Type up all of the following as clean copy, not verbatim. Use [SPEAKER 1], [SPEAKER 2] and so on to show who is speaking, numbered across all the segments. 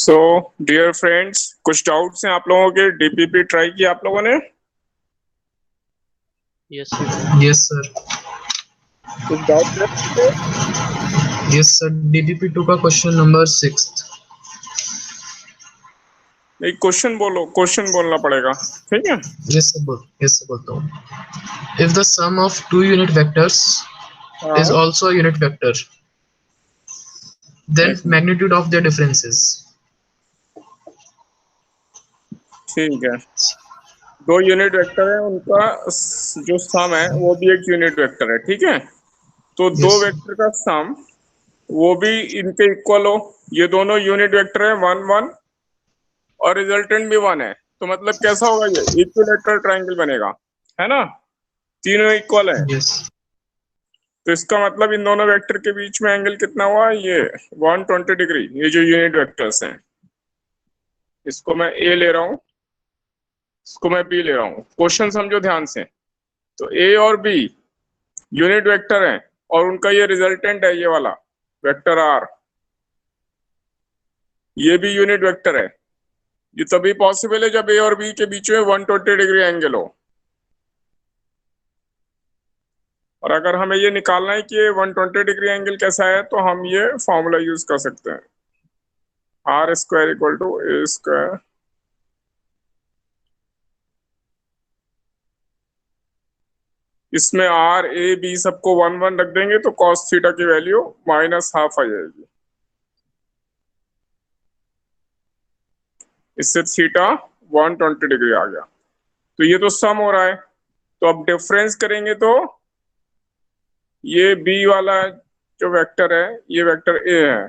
[SPEAKER 1] So dear friends, कुछ doubts हैं आप लोगों के? डीपीपी ट्राई किया आप लोगों ने?
[SPEAKER 2] Yes, sir.
[SPEAKER 3] Yes, sir.
[SPEAKER 1] कुछ डाउट है?
[SPEAKER 3] Yes, sir. DPP2 का क्वेश्चन नंबर 6।
[SPEAKER 1] एक क्वेश्चन बोलो, क्वेश्चन बोलना पड़ेगा, ठीक है?
[SPEAKER 3] Yes, sir. Yes, sir. बोलता हूँ. If the sum of two unit vectors is
[SPEAKER 1] हाँ,
[SPEAKER 3] also a unit vector, then
[SPEAKER 1] एक-
[SPEAKER 3] magnitude of their differences.
[SPEAKER 1] ठीक है। दो यूनिट वेक्टर है, उनका जो सम है वो भी एक यूनिट वेक्टर है, ठीक है? तो दो
[SPEAKER 3] Yes.
[SPEAKER 1] वेक्टर का सम वो भी इनके इक्वल हो, ये दोनों यूनिट वेक्टर है, 1 1, और रिजल्टेंट भी 1 है, तो मतलब कैसा होगा? ये इक्विलेटरल ट्रायंगल बनेगा, है ना? तीनों इक्वल है,
[SPEAKER 3] Yes.
[SPEAKER 1] तो इसका मतलब इन दोनों वेक्टर के बीच में एंगल कितना हुआ? ये 120 डिग्री। ये जो यूनिट वेक्टर्स हैं, इसको मैं ए ले रहा हूं, इसको मैं बी ले रहा हूं। क्वेश्चन समझो ध्यान से। तो ए और बी यूनिट वेक्टर हैं, और उनका ये रिजल्टेंट है, ये वाला वेक्टर आर, ये भी यूनिट वेक्टर है। ये तभी पॉसिबल है जब ए और बी के बीच में 120 डिग्री एंगल हो। और अगर हमें ये निकालना है कि ये 120 डिग्री एंगल कैसा है, तो हम ये फॉर्मूला यूज कर सकते हैं, R square equal to A square इसमें आर ए बी सबको 1 1 रख देंगे तो कॉस थीटा की वैल्यू -12 आ जाएगी। इससे थीटा 120 डिग्री आ गया। तो ये तो सम हो रहा है, तो अब डिफरेंस करेंगे तो ये बी वाला जो वेक्टर है, ये वेक्टर ए है,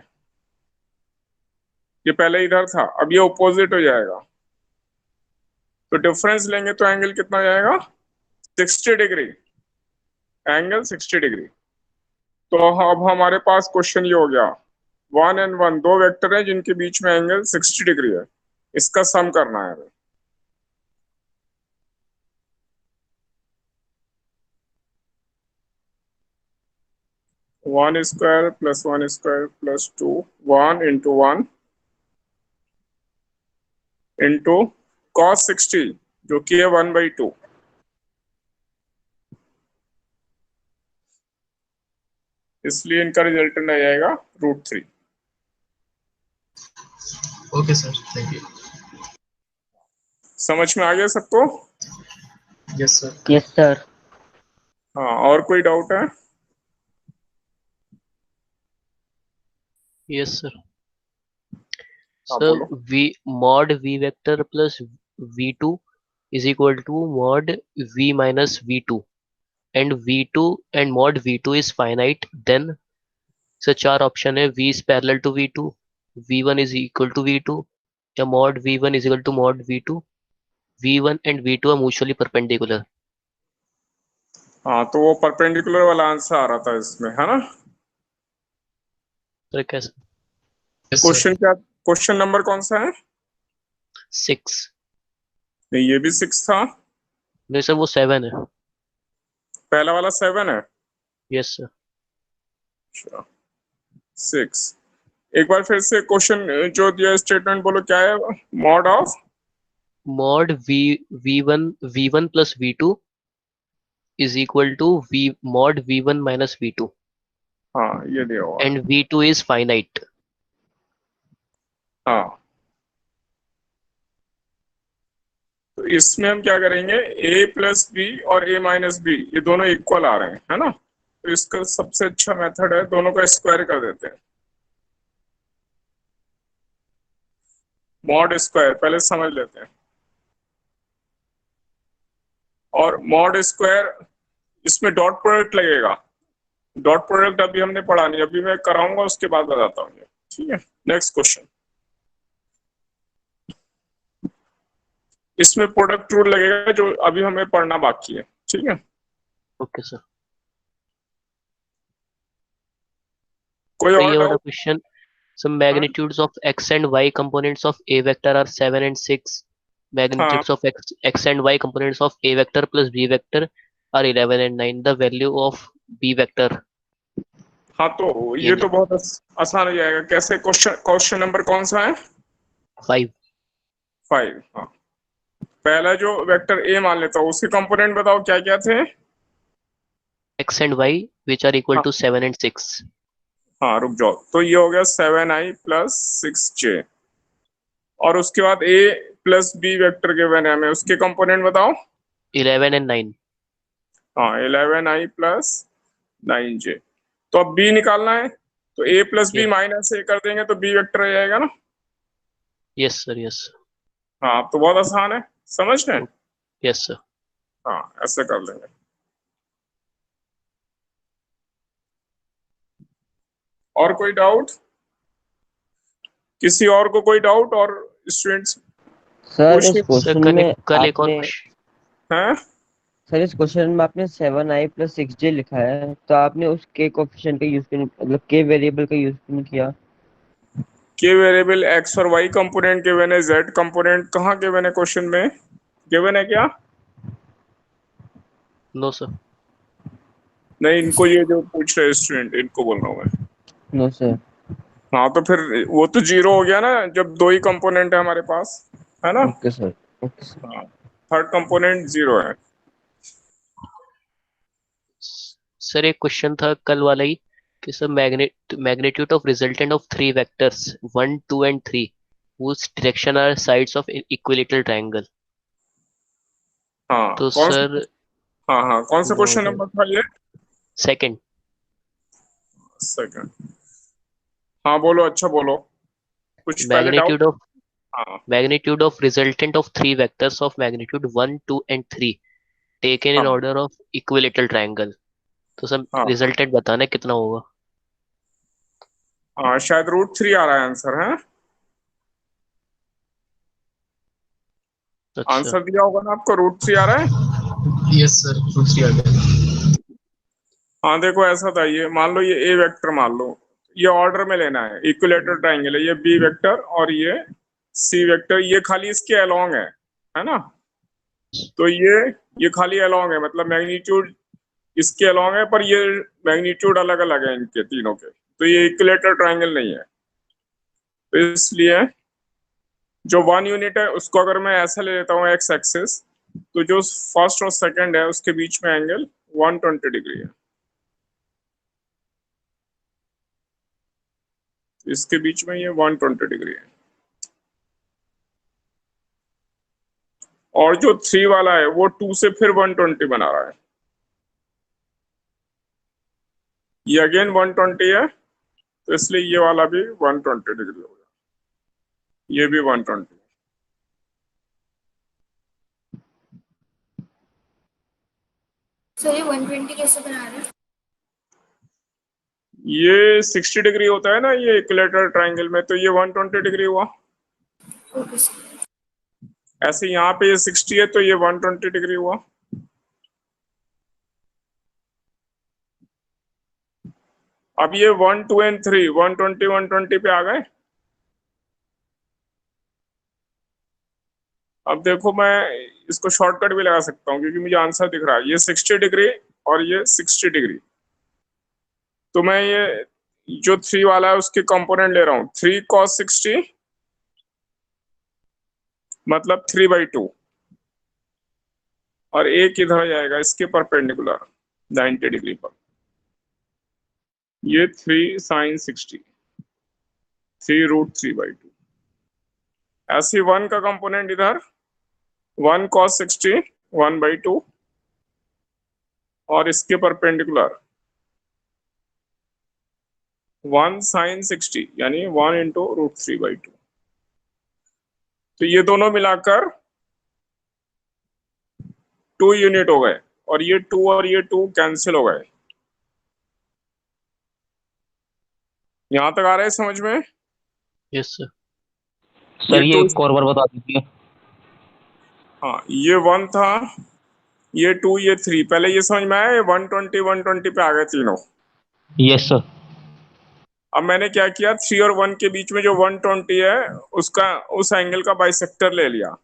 [SPEAKER 1] ये पहले इधर था, अब ये ऑपोजिट हो जाएगा, तो डिफरेंस लेंगे तो एंगल कितना हो जाएगा? 60 डिग्री, एंगल 60 डिग्री। तो अब हमारे पास क्वेश्चन ये हो गया, 1 and 1 दो वेक्टर हैं जिनके बीच में एंगल 60 डिग्री है, इसका सम करना है हमें। One square plus 1 square plus 2, 1 into 1 into cos 60 जो कि है 1/2, इसलिए इनका रिजल्टेंट आ जाएगा √3।
[SPEAKER 3] Okay, sir. Thank you.
[SPEAKER 1] समझ में आ गया सबको?
[SPEAKER 3] Yes, sir.
[SPEAKER 2] Yes, sir.
[SPEAKER 1] हाँ, और कोई डाउट है?
[SPEAKER 2] Yes, sir.
[SPEAKER 1] हाँ,
[SPEAKER 2] So
[SPEAKER 1] बोलो।
[SPEAKER 2] v mod v vector plus v2 is equal to mod v minus v2, and v2 and mod v2 is finite. Then so चार ऑप्शन है, v is parallel to v2, v1 is equal to v2, या mod v1 is equal to mod v2, v1 and v2 are mutually perpendicular.
[SPEAKER 1] हाँ, तो वो perpendicular वाला answer आ रहा था इसमें, है ना?
[SPEAKER 2] तो कैसे?
[SPEAKER 3] Yes, sir.
[SPEAKER 1] क्वेश्चन क्या, क्वेश्चन नंबर कौन सा है?
[SPEAKER 2] 6?
[SPEAKER 1] नहीं, ये भी 6 था।
[SPEAKER 2] नहीं सर, वो 7 है।
[SPEAKER 1] पहला वाला 7 है।
[SPEAKER 2] Yes sir.
[SPEAKER 1] अच्छा, 6। एक बार फिर से क्वेश्चन जो दिया स्टेटमेंट बोलो, क्या है? Mod of
[SPEAKER 2] mod v1 plus v2 is equal to v mod v1 minus v2,
[SPEAKER 1] हाँ, ये दिया हुआ है।
[SPEAKER 2] and v2 is finite.
[SPEAKER 1] हाँ, तो इसमें हम क्या करेंगे, a प्लस बी और a माइनस बी ये दोनों इक्वल आ रहे हैं, है ना? तो इसका सबसे अच्छा मेथड है दोनों का स्क्वायर कर देते हैं। मॉड स्क्वायर पहले समझ लेते हैं, और मॉड स्क्वायर इसमें डॉट प्रोडक्ट लगेगा। डॉट प्रोडक्ट अभी हमने पढ़ा नहीं, अभी मैं कराऊंगा, उसके बाद बताता हूँ। ठीक है, नेक्स्ट क्वेश्चन। इसमें प्रोडक्ट रूल लगेगा जो अभी हमें पढ़ना बाकी है, ठीक है?
[SPEAKER 2] Okay sir.
[SPEAKER 1] कोई
[SPEAKER 2] तो
[SPEAKER 1] और
[SPEAKER 2] ये वाला
[SPEAKER 1] doubt?
[SPEAKER 2] Question, some magnitudes of x and y components of a vector are 7 and 6. Magnitudes of x and y components of a vector plus b vector are 11 and 9. The value of b vector.
[SPEAKER 1] हाँ, तो ये तो बहुत आसान हो जाएगा। कैसे? Question number कौन सा है?
[SPEAKER 2] 5.
[SPEAKER 1] 5। हाँ, पहला जो वेक्टर ए मान लेता हूँ उसके कंपोनेंट बताओ क्या क्या थे।
[SPEAKER 2] X and Y which are equal
[SPEAKER 1] हाँ
[SPEAKER 2] to 7 and 6.
[SPEAKER 1] हाँ, रुक जाओ, तो ये हो गया 7i+6j। और उसके बाद ए प्लस बी वेक्टर गिवन है हमें, उसके कंपोनेंट बताओ।
[SPEAKER 2] 11 and 9.
[SPEAKER 1] हाँ, 11i+9j। तो अब बी निकालना है, तो a plus b
[SPEAKER 2] Yes.
[SPEAKER 1] Minus a कर देंगे तो बी वेक्टर आ जाएगा ना।
[SPEAKER 2] Yes sir. Yes.
[SPEAKER 1] हाँ, अब तो बहुत आसान है, समझ रहे हैं।
[SPEAKER 2] Yes sir.
[SPEAKER 1] हाँ, ऐसे कर लेंगे। और कोई डाउट, किसी और को कोई डाउट और स्टूडेंट्स
[SPEAKER 4] सर इस
[SPEAKER 1] पूछिए।
[SPEAKER 2] सर
[SPEAKER 4] क्वेश्चन में
[SPEAKER 2] कल एक और
[SPEAKER 4] आपने
[SPEAKER 2] क्वेश्चन।
[SPEAKER 1] हैं?
[SPEAKER 4] सर इस क्वेश्चन में आपने 7i+6j लिखा है, तो आपने उस के कोफिशिएंट का यूज क्यों, मतलब के वेरिएबल का यूज क्यों किया?
[SPEAKER 1] के वेरिएबल एक्स और वाई कंपोनेंट गिवन है, जेड कंपोनेंट कहाँ गिवन है क्वेश्चन में, गिवन है क्या?
[SPEAKER 2] No sir.
[SPEAKER 1] नहीं, इनको ये जो पूछ रहे स्टूडेंट इनको बोल रहा हूँ मैं।
[SPEAKER 4] No sir.
[SPEAKER 1] हाँ, तो फिर वो तो जीरो हो गया ना जब दो ही कंपोनेंट है हमारे पास, है ना।
[SPEAKER 4] Okay sir. Okay sir.
[SPEAKER 1] हाँ, थर्ड कंपोनेंट जीरो है।
[SPEAKER 2] सर एक क्वेश्चन था कल वाला ही कि sir magnitude of resultant of 3 vectors 1 2 and 3 whose direction are sides of equilateral triangle.
[SPEAKER 1] हाँ,
[SPEAKER 2] तो
[SPEAKER 1] कौन सा?
[SPEAKER 2] सर
[SPEAKER 1] हाँ हाँ, कौन सा क्वेश्चन नंबर था ये?
[SPEAKER 2] सेकंड.
[SPEAKER 1] सेकंड। हाँ बोलो, अच्छा बोलो, कुछ पहले डाउट।
[SPEAKER 2] मैग्नीट्यूड ऑफ
[SPEAKER 1] हाँ
[SPEAKER 2] magnitude of resultant of 3 vectors of magnitude 1 2 and 3 taken in
[SPEAKER 1] हाँ
[SPEAKER 2] order of equilateral triangle. तो सर
[SPEAKER 1] हाँ
[SPEAKER 2] रिजल्टेंट बताना है कितना होगा.
[SPEAKER 1] हाँ, शायद √3 आ रहा है आंसर, है।
[SPEAKER 2] अच्छा.
[SPEAKER 1] आंसर दिया होगा ना आपको, √3 आ रहा है।
[SPEAKER 3] यस सर, दूसरी आ गया।
[SPEAKER 1] हाँ देखो, ऐसा था, ये मान लो ये ए वेक्टर मान लो, ये ऑर्डर में लेना है, इक्विलेटरल ट्राइंगल है, ये बी वेक्टर और ये सी वेक्टर, ये खाली इसके अलोंग है ना। तो ये खाली अलोंग है, मतलब मैग्नीट्यूड इसके अलोंग है, पर ये मैग्नीट्यूड अलग अलग है इनके तीनों के, तो ये इक्विलेटरल ट्राइंगल नहीं है। तो इसलिए जो 1 यूनिट है उसको अगर मैं ऐसा ले लेता हूँ एक्स एक्सिस, तो जो फर्स्ट और सेकंड है उसके बीच में एंगल 120 डिग्री है। तो इसके बीच में ये 120 डिग्री है। और जो 3 वाला है वो 2 से फिर 120 बना रहा है, ये अगेन 120 है, तो इसलिए ये वाला भी 120 डिग्री हो गया, ये भी 120।
[SPEAKER 5] सर ये 120 कैसे बना रहे हैं?
[SPEAKER 1] ये 60 डिग्री होता है ना ये इक्विलेटरल ट्राइंगल में, तो ये 120 डिग्री हुआ।
[SPEAKER 5] Okay sir.
[SPEAKER 1] ऐसे यहाँ पे ये 60 है तो ये 120 डिग्री हुआ। अब ये 1 2 एंड 3 120 120 पे आ गए। अब देखो, मैं इसको शॉर्टकट भी लगा सकता हूँ क्योंकि मुझे आंसर दिख रहा है, ये 60 डिग्री और ये 60 डिग्री। तो मैं ये जो 3 वाला है उसके कंपोनेंट ले रहा हूँ, 3 cos 60 मतलब 3/2, और एक इधर जाएगा इसके परपेंडिकुलर 90 डिग्री पर, ये 3 sin 60, 3√3/2। ऐसे 1 का कंपोनेंट इधर 1 cos 60 1/2, और इसके परपेंडिकुलर 1 sin 60 यानी 1 × √3/2। तो ये दोनों मिलाकर 2 यूनिट हो गए, और ये 2 और ये 2 कैंसिल हो गए। यहां तक आ रहा है समझ में?
[SPEAKER 2] Yes sir.
[SPEAKER 6] सर ये
[SPEAKER 1] तो
[SPEAKER 6] एक और बार बता दीजिए।
[SPEAKER 1] हाँ, ये 1 था, ये 2 ये 3, पहले ये समझ में आया, ये 120 120 पे आ गए तीनों।
[SPEAKER 6] Yes sir.
[SPEAKER 1] अब मैंने क्या किया, 3 और 1 के बीच में जो 120 है उसका उस एंगल का बाइसेक्टर ले लिया।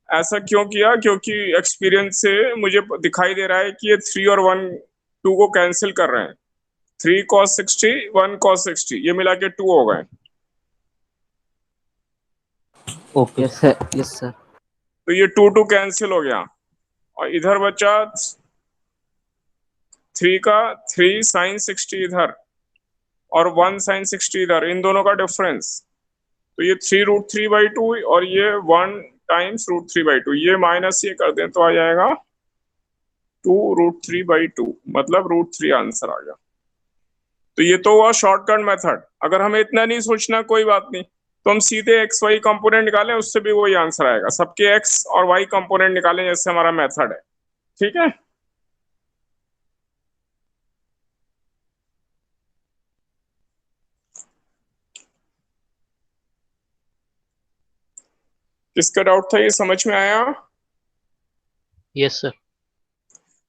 [SPEAKER 1] ऐसा क्यों किया? क्योंकि एक्सपीरियंस से मुझे दिखाई दे रहा है कि ये 3 और 1 2 को कैंसिल कर रहे हैं। 3 cos 60 1 cos 60 ये मिला के 2 हो गए।
[SPEAKER 6] Okay
[SPEAKER 4] yes sir, yes sir.
[SPEAKER 1] तो ये 2 कैंसिल हो गया और इधर बचा 3 का 3 साइन 60 इधर और 1 साइन 60 इधर, इन दोनों का डिफरेंस। तो ये 3√3/2 और ये 1 टाइम्स √3/2, ये माइनस ये कर दें तो आ जाएगा 2√3/2, मतलब √3 आंसर आ गया। तो ये तो हुआ शॉर्टकट मेथड। अगर हमें इतना नहीं सोचना कोई बात नहीं, तो हम सीधे एक्स वाई कंपोनेंट निकालें, उससे भी वही आंसर आएगा। सबके एक्स और वाई कंपोनेंट निकालें जैसे हमारा मेथड है, ठीक है। किसका डाउट था, ये समझ में आया?
[SPEAKER 2] Yes sir.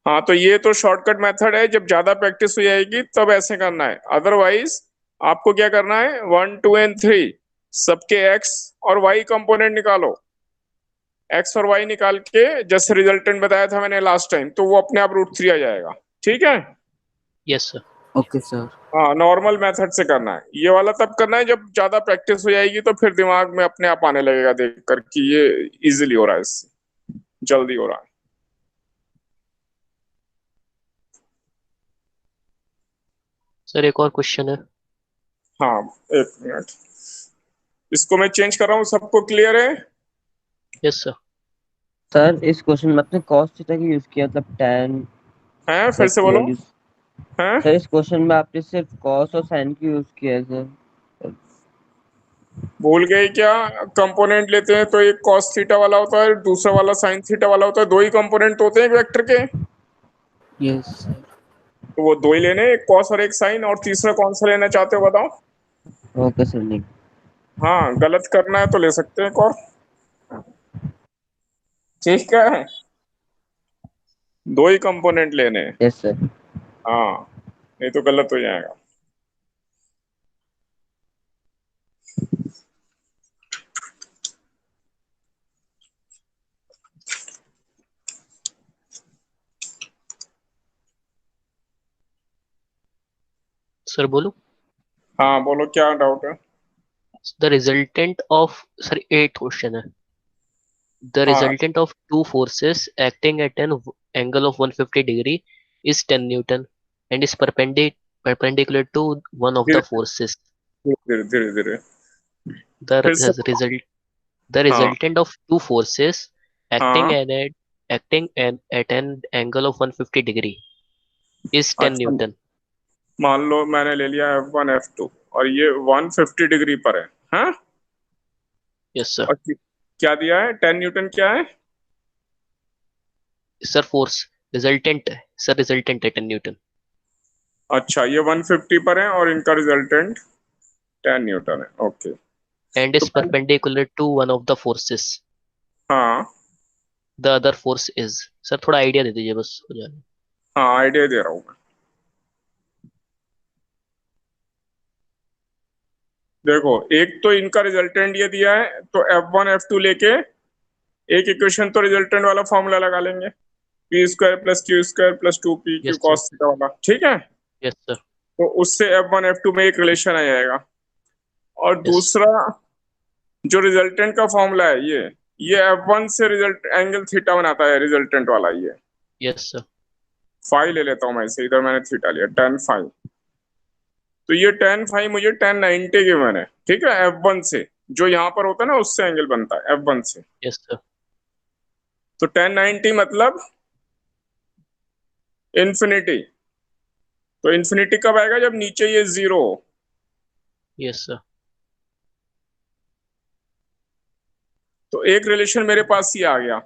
[SPEAKER 1] हाँ, तो ये तो शॉर्टकट मेथड है, जब ज्यादा प्रैक्टिस हो जाएगी तब ऐसे करना है। अदरवाइज आपको क्या करना है, 1 2 एंड 3 सबके एक्स और वाई कंपोनेंट निकालो। एक्स और वाई निकाल के जैसे रिजल्टेंट बताया था मैंने लास्ट टाइम, तो वो अपने आप √3 आ जाएगा, ठीक है।
[SPEAKER 2] Yes sir.
[SPEAKER 4] Okay sir.
[SPEAKER 1] हाँ, नॉर्मल मेथड से करना है। ये वाला तब करना है जब ज्यादा प्रैक्टिस हो जाएगी, तो फिर दिमाग में अपने आप आने लगेगा देख कर कि ये इजीली हो रहा है, इससे जल्दी हो रहा है।
[SPEAKER 2] सर एक और क्वेश्चन है।
[SPEAKER 1] हाँ, 1 मिनट, इसको मैं चेंज कर रहा हूँ। सबको क्लियर है?
[SPEAKER 2] Yes sir.
[SPEAKER 4] सर इस क्वेश्चन में आपने cos थीटा की यूज किया, मतलब tan
[SPEAKER 1] हैं, फिर से
[SPEAKER 4] की
[SPEAKER 1] बोलो।
[SPEAKER 4] वैल्यू।
[SPEAKER 1] हैं,
[SPEAKER 4] सर इस क्वेश्चन में आपने सिर्फ cos और sin की यूज किया है सर।
[SPEAKER 1] भूल गए क्या? कंपोनेंट लेते हैं तो एक cos थीटा वाला होता है, दूसरा वाला sin थीटा वाला होता है। 2 ही कंपोनेंट होते हैं एक वेक्टर के,
[SPEAKER 4] यस सर।
[SPEAKER 1] तो वो 2 ही लेने, एक cos और एक sin। और तीसरा कौन सा लेना चाहते हो बताओ?
[SPEAKER 4] ओके सर, नहीं।
[SPEAKER 1] हाँ, गलत करना है तो ले सकते हैं एक और, ठीक है। 2 ही कंपोनेंट लेने हैं।
[SPEAKER 4] Yes sir.
[SPEAKER 1] हाँ, नहीं तो गलत हो जाएगा।
[SPEAKER 2] सर बोलो।
[SPEAKER 1] हाँ बोलो, क्या डाउट है?
[SPEAKER 2] The resultant of, sir 8 question है। The
[SPEAKER 1] हाँ,
[SPEAKER 2] resultant of two forces acting at an angle of 150 degree is 10 Newton and is perpendicular to one of the
[SPEAKER 1] धीरे
[SPEAKER 2] forces.
[SPEAKER 1] धीरे धीरे धीरे,
[SPEAKER 2] The
[SPEAKER 1] फिर से।
[SPEAKER 2] result the
[SPEAKER 1] हाँ
[SPEAKER 2] resultant of two forces acting
[SPEAKER 1] हाँ,
[SPEAKER 2] at an angle of 150 degree is 10
[SPEAKER 1] अच्छा,
[SPEAKER 2] Newton.
[SPEAKER 1] मान लो मैंने ले लिया F1 F2 और ये 150 डिग्री पर है, हाँ।
[SPEAKER 2] Yes sir.
[SPEAKER 1] और क्या दिया है, 10 न्यूटन क्या है?
[SPEAKER 2] Sir force resultant है sir, resultant है 10 Newton
[SPEAKER 1] अच्छा, ये 150 पर है और इनका रिजल्टेंट 10 न्यूटन है, ओके।
[SPEAKER 2] and
[SPEAKER 1] तो
[SPEAKER 2] is perpendicular to one of the forces.
[SPEAKER 1] हाँ
[SPEAKER 2] The other force is, sir थोड़ा आइडिया दे दीजिए बस हो जाए।
[SPEAKER 1] हाँ, आइडिया दे रहा हूँ मैं। देखो, एक तो इनका रिजल्टेंट ये दिया है, तो F1 F2 लेके एक इक्वेशन तो रिजल्टेंट वाला फॉर्मूला लगा लेंगे, p² + q² + 2p q
[SPEAKER 2] Yes sir.
[SPEAKER 1] cos theta वाला, ठीक है।
[SPEAKER 2] Yes sir.
[SPEAKER 1] तो उससे F1 F2 में एक रिलेशन आ जाएगा। और
[SPEAKER 2] Yes.
[SPEAKER 1] दूसरा जो रिजल्टेंट का फॉर्मूला है, ये F1 से रिजल्ट एंगल थीटा बनाता है, रिजल्टेंट वाला ये
[SPEAKER 2] Yes sir.
[SPEAKER 1] फाई ले लेता हूं मैं इसे, इधर मैंने थीटा लिया, tan फाई। तो ये tan फाई मुझे tan 90 गिवन है, ठीक है। F1 से जो यहाँ पर होता है ना, उससे एंगल बनता है F1 से।
[SPEAKER 2] Yes sir.
[SPEAKER 1] तो tan 90 मतलब इन्फिनिटी। तो इन्फिनिटी कब आएगा, जब नीचे ये 0 हो।
[SPEAKER 2] Yes sir.
[SPEAKER 1] तो एक रिलेशन मेरे पास ये आ गया,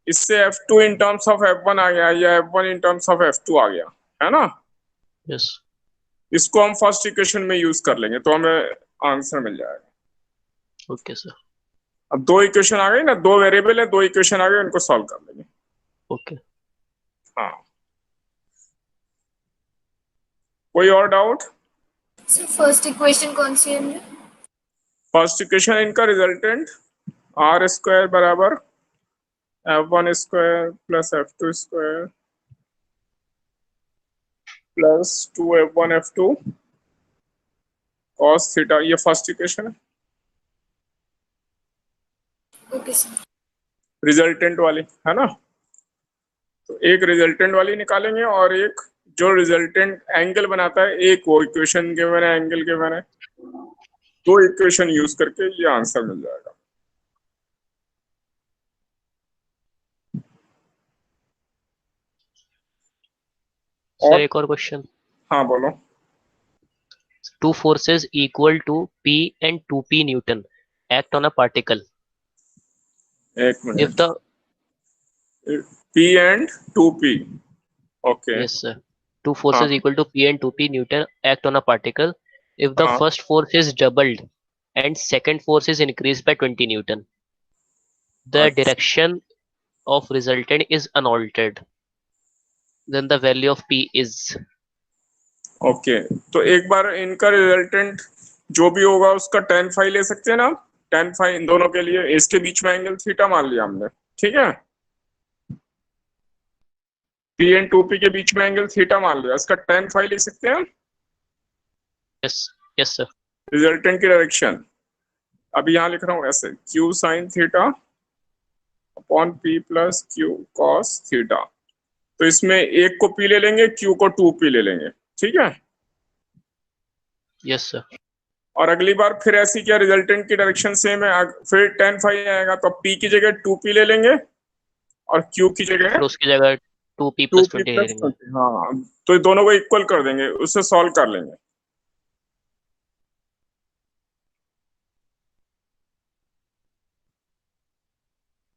[SPEAKER 1] इससे F2 in terms of F1 आ गया, या F1 in terms of F2 आ गया, है ना।
[SPEAKER 2] Yes.
[SPEAKER 1] इसको हम फर्स्ट इक्वेशन में यूज कर लेंगे तो हमें आंसर मिल जाएगा।
[SPEAKER 2] Okay sir.
[SPEAKER 1] अब 2 इक्वेशन आ गई ना, 2 वेरिएबल है, 2 इक्वेशन आ गए, उनको सॉल्व कर लेंगे।
[SPEAKER 2] Okay.
[SPEAKER 1] हाँ, कोई और डाउट?
[SPEAKER 5] सर फर्स्ट इक्वेशन कौन सी है हमने?
[SPEAKER 1] फर्स्ट इक्वेशन, इनका रिजल्टेंट r² बराबर F1² + F2² + 2 F1 F2 cos theta, ये फर्स्ट इक्वेशन है।
[SPEAKER 5] Okay sir.
[SPEAKER 1] रिजल्टेंट वाली, है ना। तो एक रिजल्टेंट वाली निकालेंगे और एक जो रिजल्टेंट एंगल बनाता है, एक वो इक्वेशन गिवन है, एंगल गिवन है, दो इक्वेशन यूज करके ये आंसर मिल जाएगा।
[SPEAKER 2] सर
[SPEAKER 1] और
[SPEAKER 2] एक और क्वेश्चन।
[SPEAKER 1] हाँ बोलो।
[SPEAKER 2] Two forces equal to P and 2P Newton act on a particle.
[SPEAKER 1] एक
[SPEAKER 2] If
[SPEAKER 1] minute,
[SPEAKER 2] the
[SPEAKER 1] P and 2P, okay.
[SPEAKER 2] yes sir, two
[SPEAKER 1] हाँ
[SPEAKER 2] forces equal to P and 2P Newton act on a particle. If the
[SPEAKER 1] हाँ,
[SPEAKER 2] first force is doubled and second force is increased by 20 Newton, the
[SPEAKER 1] अच्छा,
[SPEAKER 2] direction of resultant is unaltered. Then the value of P is
[SPEAKER 1] okay. तो एक बार इनका resultant जो भी होगा उसका tan phi ले सकते हैं ना। tan फाई इन दोनों के लिए, इसके बीच में एंगल थीटा मान लिया हमने, ठीक है। P एंड 2P के बीच में एंगल थीटा मान लिया, इसका tan फाई ले सकते हैं
[SPEAKER 2] yes yes sir
[SPEAKER 1] रिजल्टेंट की डायरेक्शन। अभी यहाँ लिख रहा हूँ ऐसे, Q sine theta upon P plus Q cos theta. तो इसमें एक को P ले लेंगे, Q को 2P ले लेंगे, ठीक है।
[SPEAKER 2] yes sir
[SPEAKER 1] और अगली बार फिर ऐसी क्या, रिजल्टेंट की डायरेक्शन सेम है, फिर tan फाई आएगा तो P की जगह 2P ले लेंगे और Q की जगह
[SPEAKER 2] फिर उसकी जगह 2P plus
[SPEAKER 1] 2P
[SPEAKER 2] 20 ले
[SPEAKER 1] प्लस
[SPEAKER 2] लेंगे।
[SPEAKER 1] 20। हाँ, तो ये दोनों को इक्वल कर देंगे, उससे सॉल्व कर लेंगे।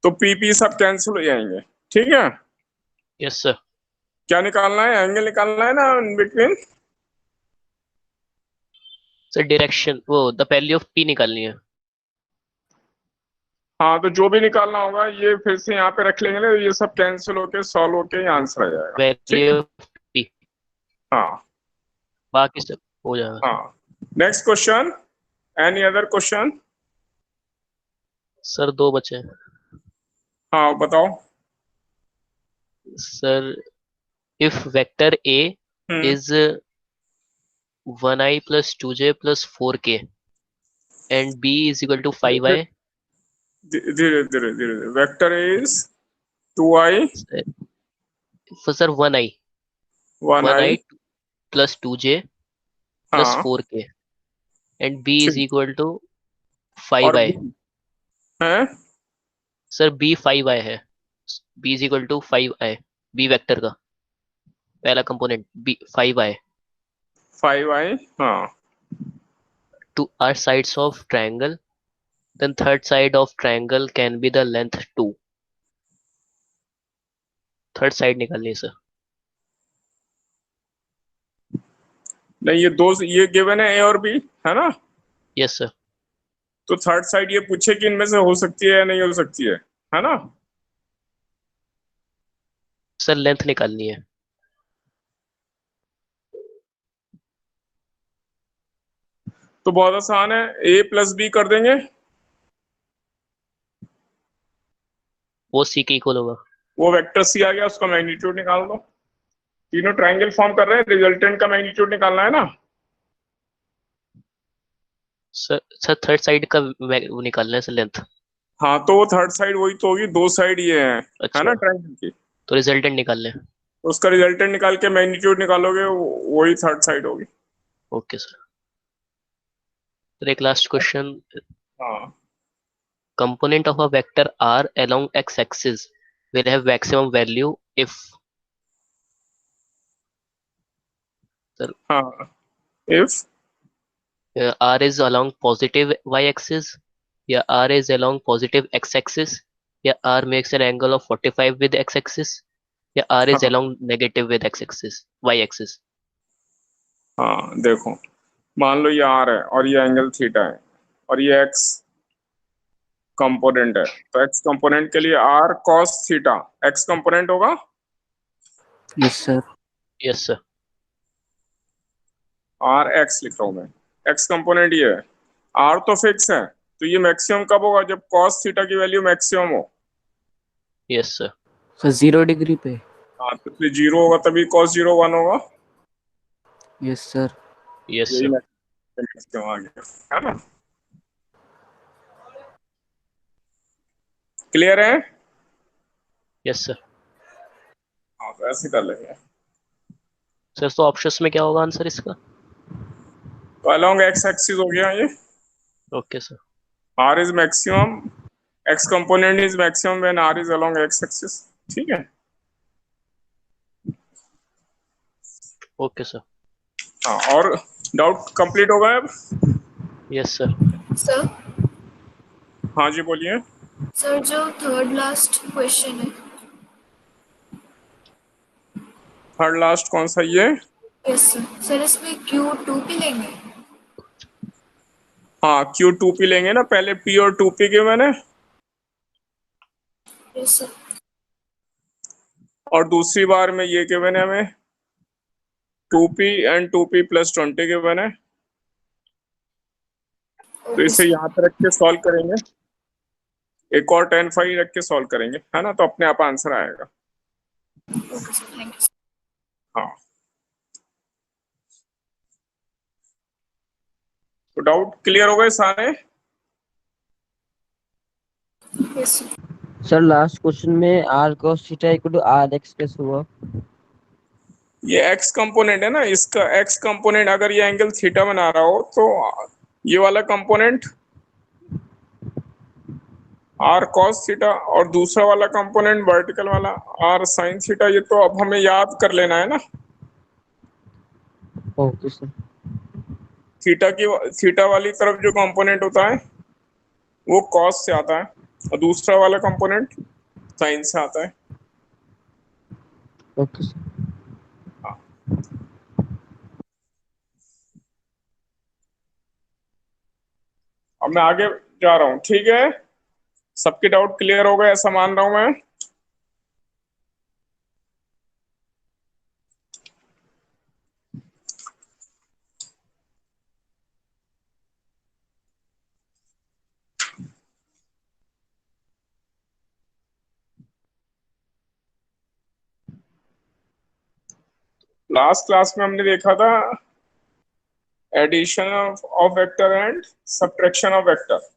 [SPEAKER 1] तो PP सब कैंसिल हो जाएंगे, ठीक है।
[SPEAKER 2] yes sir
[SPEAKER 1] क्या निकालना है, एंगल निकालना है ना इन बिटवीन।
[SPEAKER 2] सर डायरेक्शन वो द वैल्यू ऑफ P निकालनी है।
[SPEAKER 1] हाँ, तो जो भी निकालना होगा ये फिर से यहाँ पे रख लेंगे ना, ये सब कैंसिल होके सॉल्व होके आंसर आ जाएगा, ठीक
[SPEAKER 2] वैल्यू
[SPEAKER 1] है।
[SPEAKER 2] ऑफ P
[SPEAKER 1] हाँ
[SPEAKER 2] बाकी सब हो जाएगा।
[SPEAKER 1] हाँ। Next question, any other question.
[SPEAKER 2] Sir दो बचे हैं।
[SPEAKER 1] हाँ बताओ।
[SPEAKER 2] Sir if vector A
[SPEAKER 1] hmm,
[SPEAKER 2] is 1i plus 2j plus 4k and B is equal to 5i,
[SPEAKER 1] धीरे धीरे धीरे, vector is 2i
[SPEAKER 2] so sir 1i
[SPEAKER 1] 1i,
[SPEAKER 2] plus 2j plus
[SPEAKER 1] हाँ
[SPEAKER 2] 4k and B is
[SPEAKER 1] ठीक।
[SPEAKER 2] equal to
[SPEAKER 1] और
[SPEAKER 2] 5i।
[SPEAKER 1] B है
[SPEAKER 2] sir B 5i है। B is equal to 5i, B vector का पहला कंपोनेंट B 5i।
[SPEAKER 1] 5i, हाँ
[SPEAKER 2] Two are sides of triangle, then third side of triangle can be the length 2। Third side निकालनी है sir.
[SPEAKER 1] नहीं, ये दो, ये गिवन है A और B, है ना।
[SPEAKER 2] Yes sir.
[SPEAKER 1] तो थर्ड साइड ये पूछे कि इनमें से हो सकती है या नहीं हो सकती है ना।
[SPEAKER 2] सर लेंथ निकालनी है।
[SPEAKER 1] तो बहुत आसान है, A प्लस B कर देंगे,
[SPEAKER 2] वो सी के इक्वल होगा।
[SPEAKER 1] वो वेक्टर C आ गया, उसका मैग्नीट्यूड निकाल दो। तीनों ट्रायंगल फॉर्म कर रहे हैं, रिजल्टेंट का मैग्नीट्यूड निकालना है ना।
[SPEAKER 2] सर थर्ड साइड का वो निकालना है सर लेंथ।
[SPEAKER 1] हाँ, तो वो थर्ड साइड वही तो होगी, दो साइड ये है ना
[SPEAKER 2] अच्छा
[SPEAKER 1] ट्रायंगल की।
[SPEAKER 2] तो रिजल्टेंट निकाल लें।
[SPEAKER 1] उसका रिजल्टेंट निकाल के मैग्नीट्यूड निकालोगे, वही थर्ड साइड होगी।
[SPEAKER 2] Okay sir. सर एक लास्ट क्वेश्चन।
[SPEAKER 1] हाँ,
[SPEAKER 2] Component of a vector r along x-axis will have maximum value if sir
[SPEAKER 1] हाँ, if
[SPEAKER 2] r is along positive y-axis या r is along positive x-axis या r makes an angle of 45 with x-axis या r is
[SPEAKER 1] हाँ
[SPEAKER 2] along negative with x-axis y-axis।
[SPEAKER 1] हाँ, देखो मान लो ये आर है और ये एंगल थीटा है और ये एक्स कंपोनेंट है, तो एक्स कंपोनेंट के लिए r cos theta x component होगा।
[SPEAKER 6] Yes sir.
[SPEAKER 2] Yes sir.
[SPEAKER 1] R x लिख रहा हूं मैं, एक्स कंपोनेंट ये है, आर तो फिक्स है, तो ये मैक्सिमम कब होगा, जब कॉस थीटा की वैल्यू मैक्सिमम हो।
[SPEAKER 2] Yes sir.
[SPEAKER 6] सर 0 डिग्री पे।
[SPEAKER 1] हाँ, तो फिर जीरो होगा तभी कॉस जीरो वन होगा।
[SPEAKER 6] Yes sir.
[SPEAKER 2] यस
[SPEAKER 1] यही
[SPEAKER 2] सर।
[SPEAKER 1] मैक्सिमम आ गया, है ना। क्लियर है?
[SPEAKER 2] Yes sir.
[SPEAKER 1] हाँ तो ऐसे कर लेंगे।
[SPEAKER 2] सर तो ऑप्शंस में क्या होगा आंसर इसका?
[SPEAKER 1] तो अलोंग एक्स एक्सिस हो गया ये,
[SPEAKER 2] okay sir.
[SPEAKER 1] r is maximum, x component is maximum when r is along x axis। ठीक है।
[SPEAKER 2] Okay sir.
[SPEAKER 1] हाँ, और डाउट कंप्लीट हो गया अब?
[SPEAKER 2] Yes sir.
[SPEAKER 5] सर
[SPEAKER 1] हाँ जी बोलिए।
[SPEAKER 5] सर जो थर्ड लास्ट क्वेश्चन है,
[SPEAKER 1] थर्ड लास्ट कौन सा ये?
[SPEAKER 5] यस सर, सर इसमें Q2P लेंगे?
[SPEAKER 1] हाँ Q2P लेंगे ना, पहले P और 2P के मैंने,
[SPEAKER 5] यस सर।
[SPEAKER 1] और दूसरी बार में ये के मैंने हमें 2P एंड 2P प्लस 20 के मैंने। तो
[SPEAKER 5] ओके
[SPEAKER 1] इसे
[SPEAKER 5] सर।
[SPEAKER 1] यहाँ पे रख के सॉल्व करेंगे, एक और 10 फाइव रख के सॉल्व करेंगे, है ना, तो अपने आप आंसर आएगा।
[SPEAKER 5] ओके सर, थैंक यू
[SPEAKER 1] हाँ, तो डाउट क्लियर हो गए सारे?
[SPEAKER 5] Sir. Yes sir.
[SPEAKER 4] Sir last question में r cos theta equal to r x कैसे हुआ?
[SPEAKER 1] ये x कंपोनेंट है ना, इसका x कंपोनेंट अगर ये एंगल थीटा बना रहा हो तो ये वाला कंपोनेंट r cos थीटा, और दूसरा वाला कंपोनेंट वर्टिकल वाला r sin थीटा। ये तो अब हमें याद कर लेना है ना।
[SPEAKER 4] Okay sir.
[SPEAKER 1] थीटा वाली तरफ जो कंपोनेंट होता है वो cos से आता है, और दूसरा वाला कंपोनेंट sin से आता है।
[SPEAKER 4] Okay sir.
[SPEAKER 1] हाँ। अब मैं आगे जा रहा हूँ, ठीक है? सबके डाउट क्लियर हो गए ऐसा मान रहा हूं मैं। लास्ट क्लास में हमने देखा था addition of vector and subtraction of vector.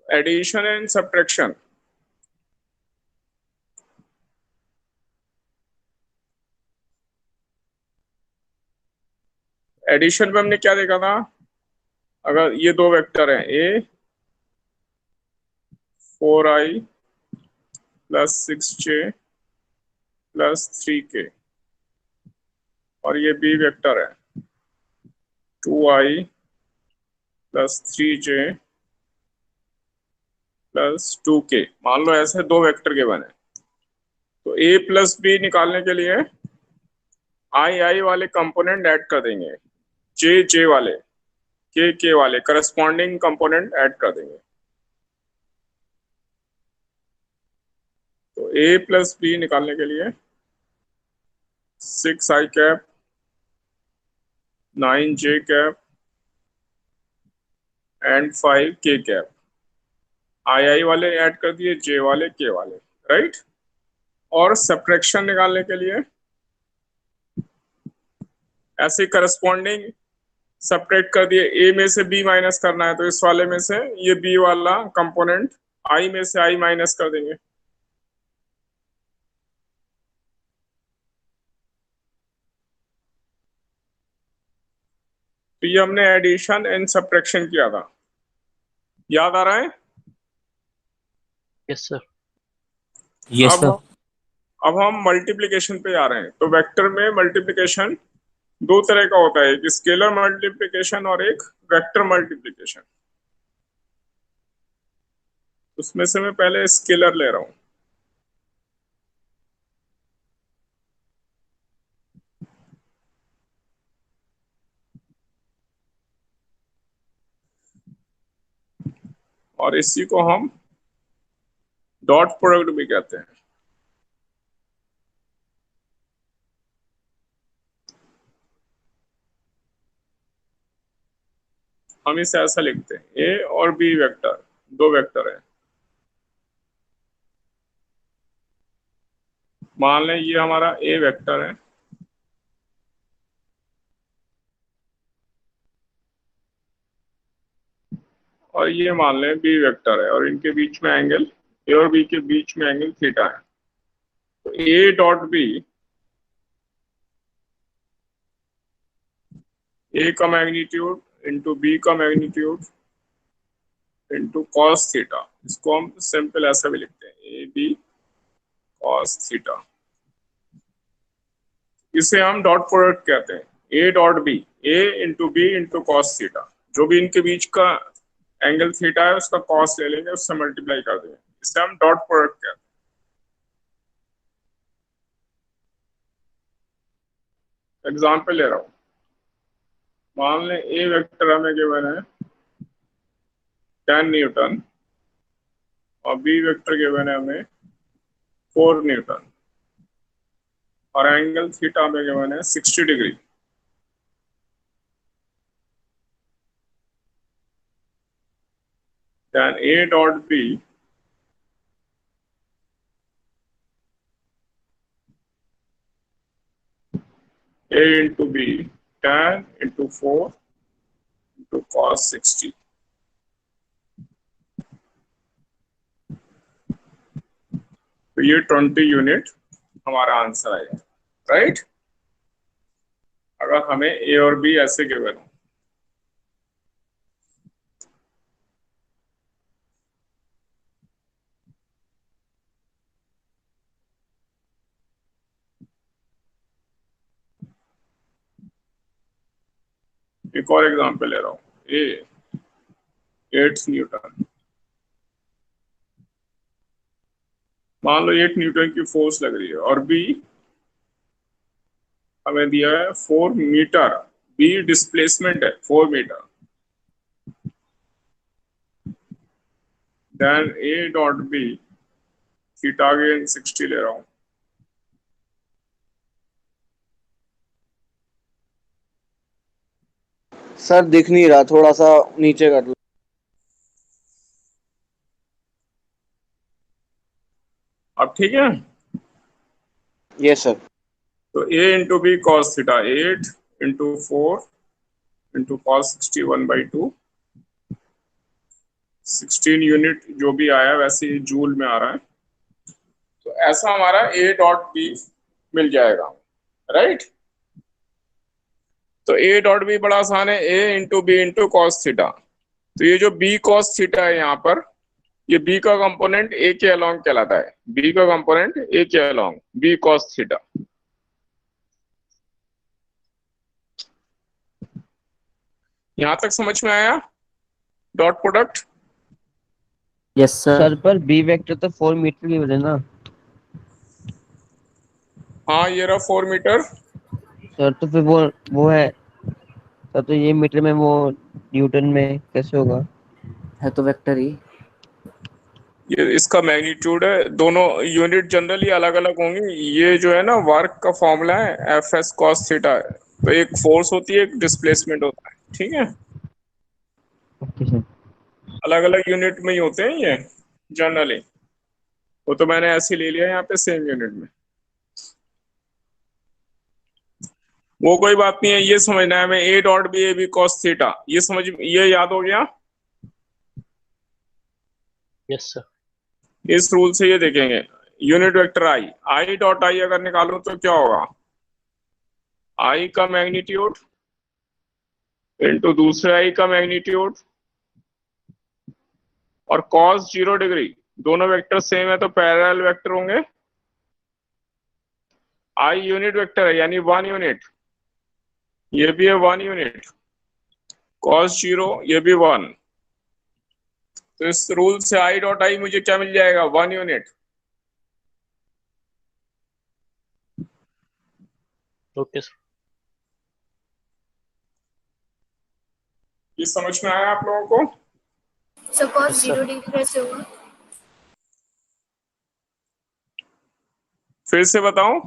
[SPEAKER 1] Addition and subtraction, addition में हमने क्या देखा था? अगर ये दो वेक्टर हैं, ए 4i plus 6j plus 3k, और ये बी वेक्टर है 2i plus 3j plus 2k। मान लो ऐसे दो वेक्टर के बने, तो a प्लस बी निकालने के लिए आई वाले कंपोनेंट ऐड कर देंगे, जे वाले, के वाले करस्पॉन्डिंग कंपोनेंट ऐड कर देंगे। तो a प्लस बी निकालने के लिए 6i cap 9j cap and 5k cap, i वाले ऐड कर दिए, जे वाले, के वाले, राइट। और सब्ट्रैक्शन निकालने के लिए ऐसे करस्पॉन्डिंग सब्ट्रैक्ट कर दिए, ए में से बी माइनस करना है तो इस वाले में से ये बी वाला कंपोनेंट आई में से आई माइनस कर देंगे। तो ये हमने एडिशन एंड सब्ट्रैक्शन किया था, याद आ रहा है?
[SPEAKER 2] Yes sir.
[SPEAKER 6] यस
[SPEAKER 1] अब
[SPEAKER 6] सर।
[SPEAKER 1] अब हम मल्टीप्लिकेशन पे आ रहे हैं। तो वेक्टर में मल्टीप्लिकेशन दो तरह का होता है, एक स्केलर मल्टीप्लिकेशन और एक वेक्टर मल्टीप्लिकेशन। उसमें से मैं पहले स्केलर ले रहा हूं। और इसी को हम डॉट प्रोडक्ट भी कहते हैं। हम इसे ऐसा लिखते हैं, ए और बी वेक्टर, दो वेक्टर है। मान लें ये हमारा ए वेक्टर है और ये मान लें बी वेक्टर है, और इनके बीच में एंगल, ए और बी के बीच में एंगल थीटा है। तो ए डॉट बी, ए का मैग्नीट्यूड इंटू बी का मैग्नीट्यूड इंटू कॉस थीटा, इसको हम सिंपल ऐसा भी लिखते हैं, ए बी कॉस थीटा। इसे हम डॉट प्रोडक्ट कहते हैं, A dot B, A into B into cos theta. जो भी इनके बीच का एंगल थीटा है उसका कॉस ले लेंगे, उससे मल्टीप्लाई कर देंगे, इसे हम डॉट प्रोडक्ट कहते हैं। एग्जाम्पल ले रहा हूं, मान लें ए वेक्टर हमें गिवन है 10 न्यूटन और बी वेक्टर गिवन है हमें 4 न्यूटन और एंगल थीटा में गिवन है 60 degree. then A dot B A into B 10 into 4 into cos 60। तो ये 20 यूनिट हमारा आंसर आएगा, राइट। अगर हमें ए और बी ऐसे गिवन हो। एक और एग्जांपल ले रहा हूं, ए 8 न्यूटन, मान लो 8 न्यूटन की फोर्स लग रही है और बी हमें दिया है 4 मीटर, बी डिस्प्लेसमेंट है 4 metre. Then A dot B, theta again 60 ले रहा हूं।
[SPEAKER 7] सर दिख नहीं रहा, थोड़ा सा नीचे कर लो।
[SPEAKER 1] अब ठीक है।
[SPEAKER 7] Yes sir.
[SPEAKER 1] तो a into B cos theta 8 into 4 into cos 60 1/2, 16 unit जो भी आया वैसे ही जूल में आ रहा है। तो ऐसा हमारा a डॉट बी मिल जाएगा, राइट। तो a डॉट बी बड़ा आसान है, a into B into cos theta. तो ये जो b कॉस थीटा है यहाँ पर, ये b का कंपोनेंट a के अलोंग कहलाता है, b का कंपोनेंट a के अलोंग, b कॉस थीटा। यहां तक समझ में आया dot product?
[SPEAKER 6] Yes sir.
[SPEAKER 4] Sir पर बी वेक्टर तो 4 मीटर की वजह ना।
[SPEAKER 1] हाँ ये रहा 4 मीटर।
[SPEAKER 4] सर तो फिर वो है सर, तो ये मीटर में, वो न्यूटन में कैसे होगा?
[SPEAKER 6] है तो वेक्टर ही।
[SPEAKER 1] ये इसका मैग्नीट्यूड है, दोनों यूनिट जनरली अलग अलग होंगी। ये जो है ना वर्क का फॉर्मूला है एफ एस कॉस थीटा है। तो एक फोर्स होती है, एक डिस्प्लेसमेंट होता है, ठीक है।
[SPEAKER 4] Okay sir.
[SPEAKER 1] अलग अलग यूनिट में ही होते हैं ये जनरली। वो तो मैंने ऐसे ले लिया यहाँ पे सेम यूनिट में, वो कोई बात नहीं है। ये समझना है हमें, A dot B A B cos theta, ये समझ, ये याद हो गया।
[SPEAKER 2] Yes sir.
[SPEAKER 1] इस रूल से ये देखेंगे, unit vector I, I dot I अगर निकालो तो क्या होगा, आई का मैग्नीट्यूड इंटू दूसरे आई का मैग्नीट्यूड और कॉस 0 डिग्री। दोनों वेक्टर सेम है तो पैरेलल वेक्टर होंगे। आई यूनिट वेक्टर है यानी 1 यूनिट, ये भी है 1 यूनिट, कॉस 0 ये भी 1। तो इस रूल से आई डॉट आई मुझे क्या मिल जाएगा, 1 यूनिट।
[SPEAKER 2] Okay sir.
[SPEAKER 1] ये समझ में आया आप लोगों को?
[SPEAKER 5] सपोज 0 डिग्री कैसे होगा?
[SPEAKER 1] फिर से बताऊं,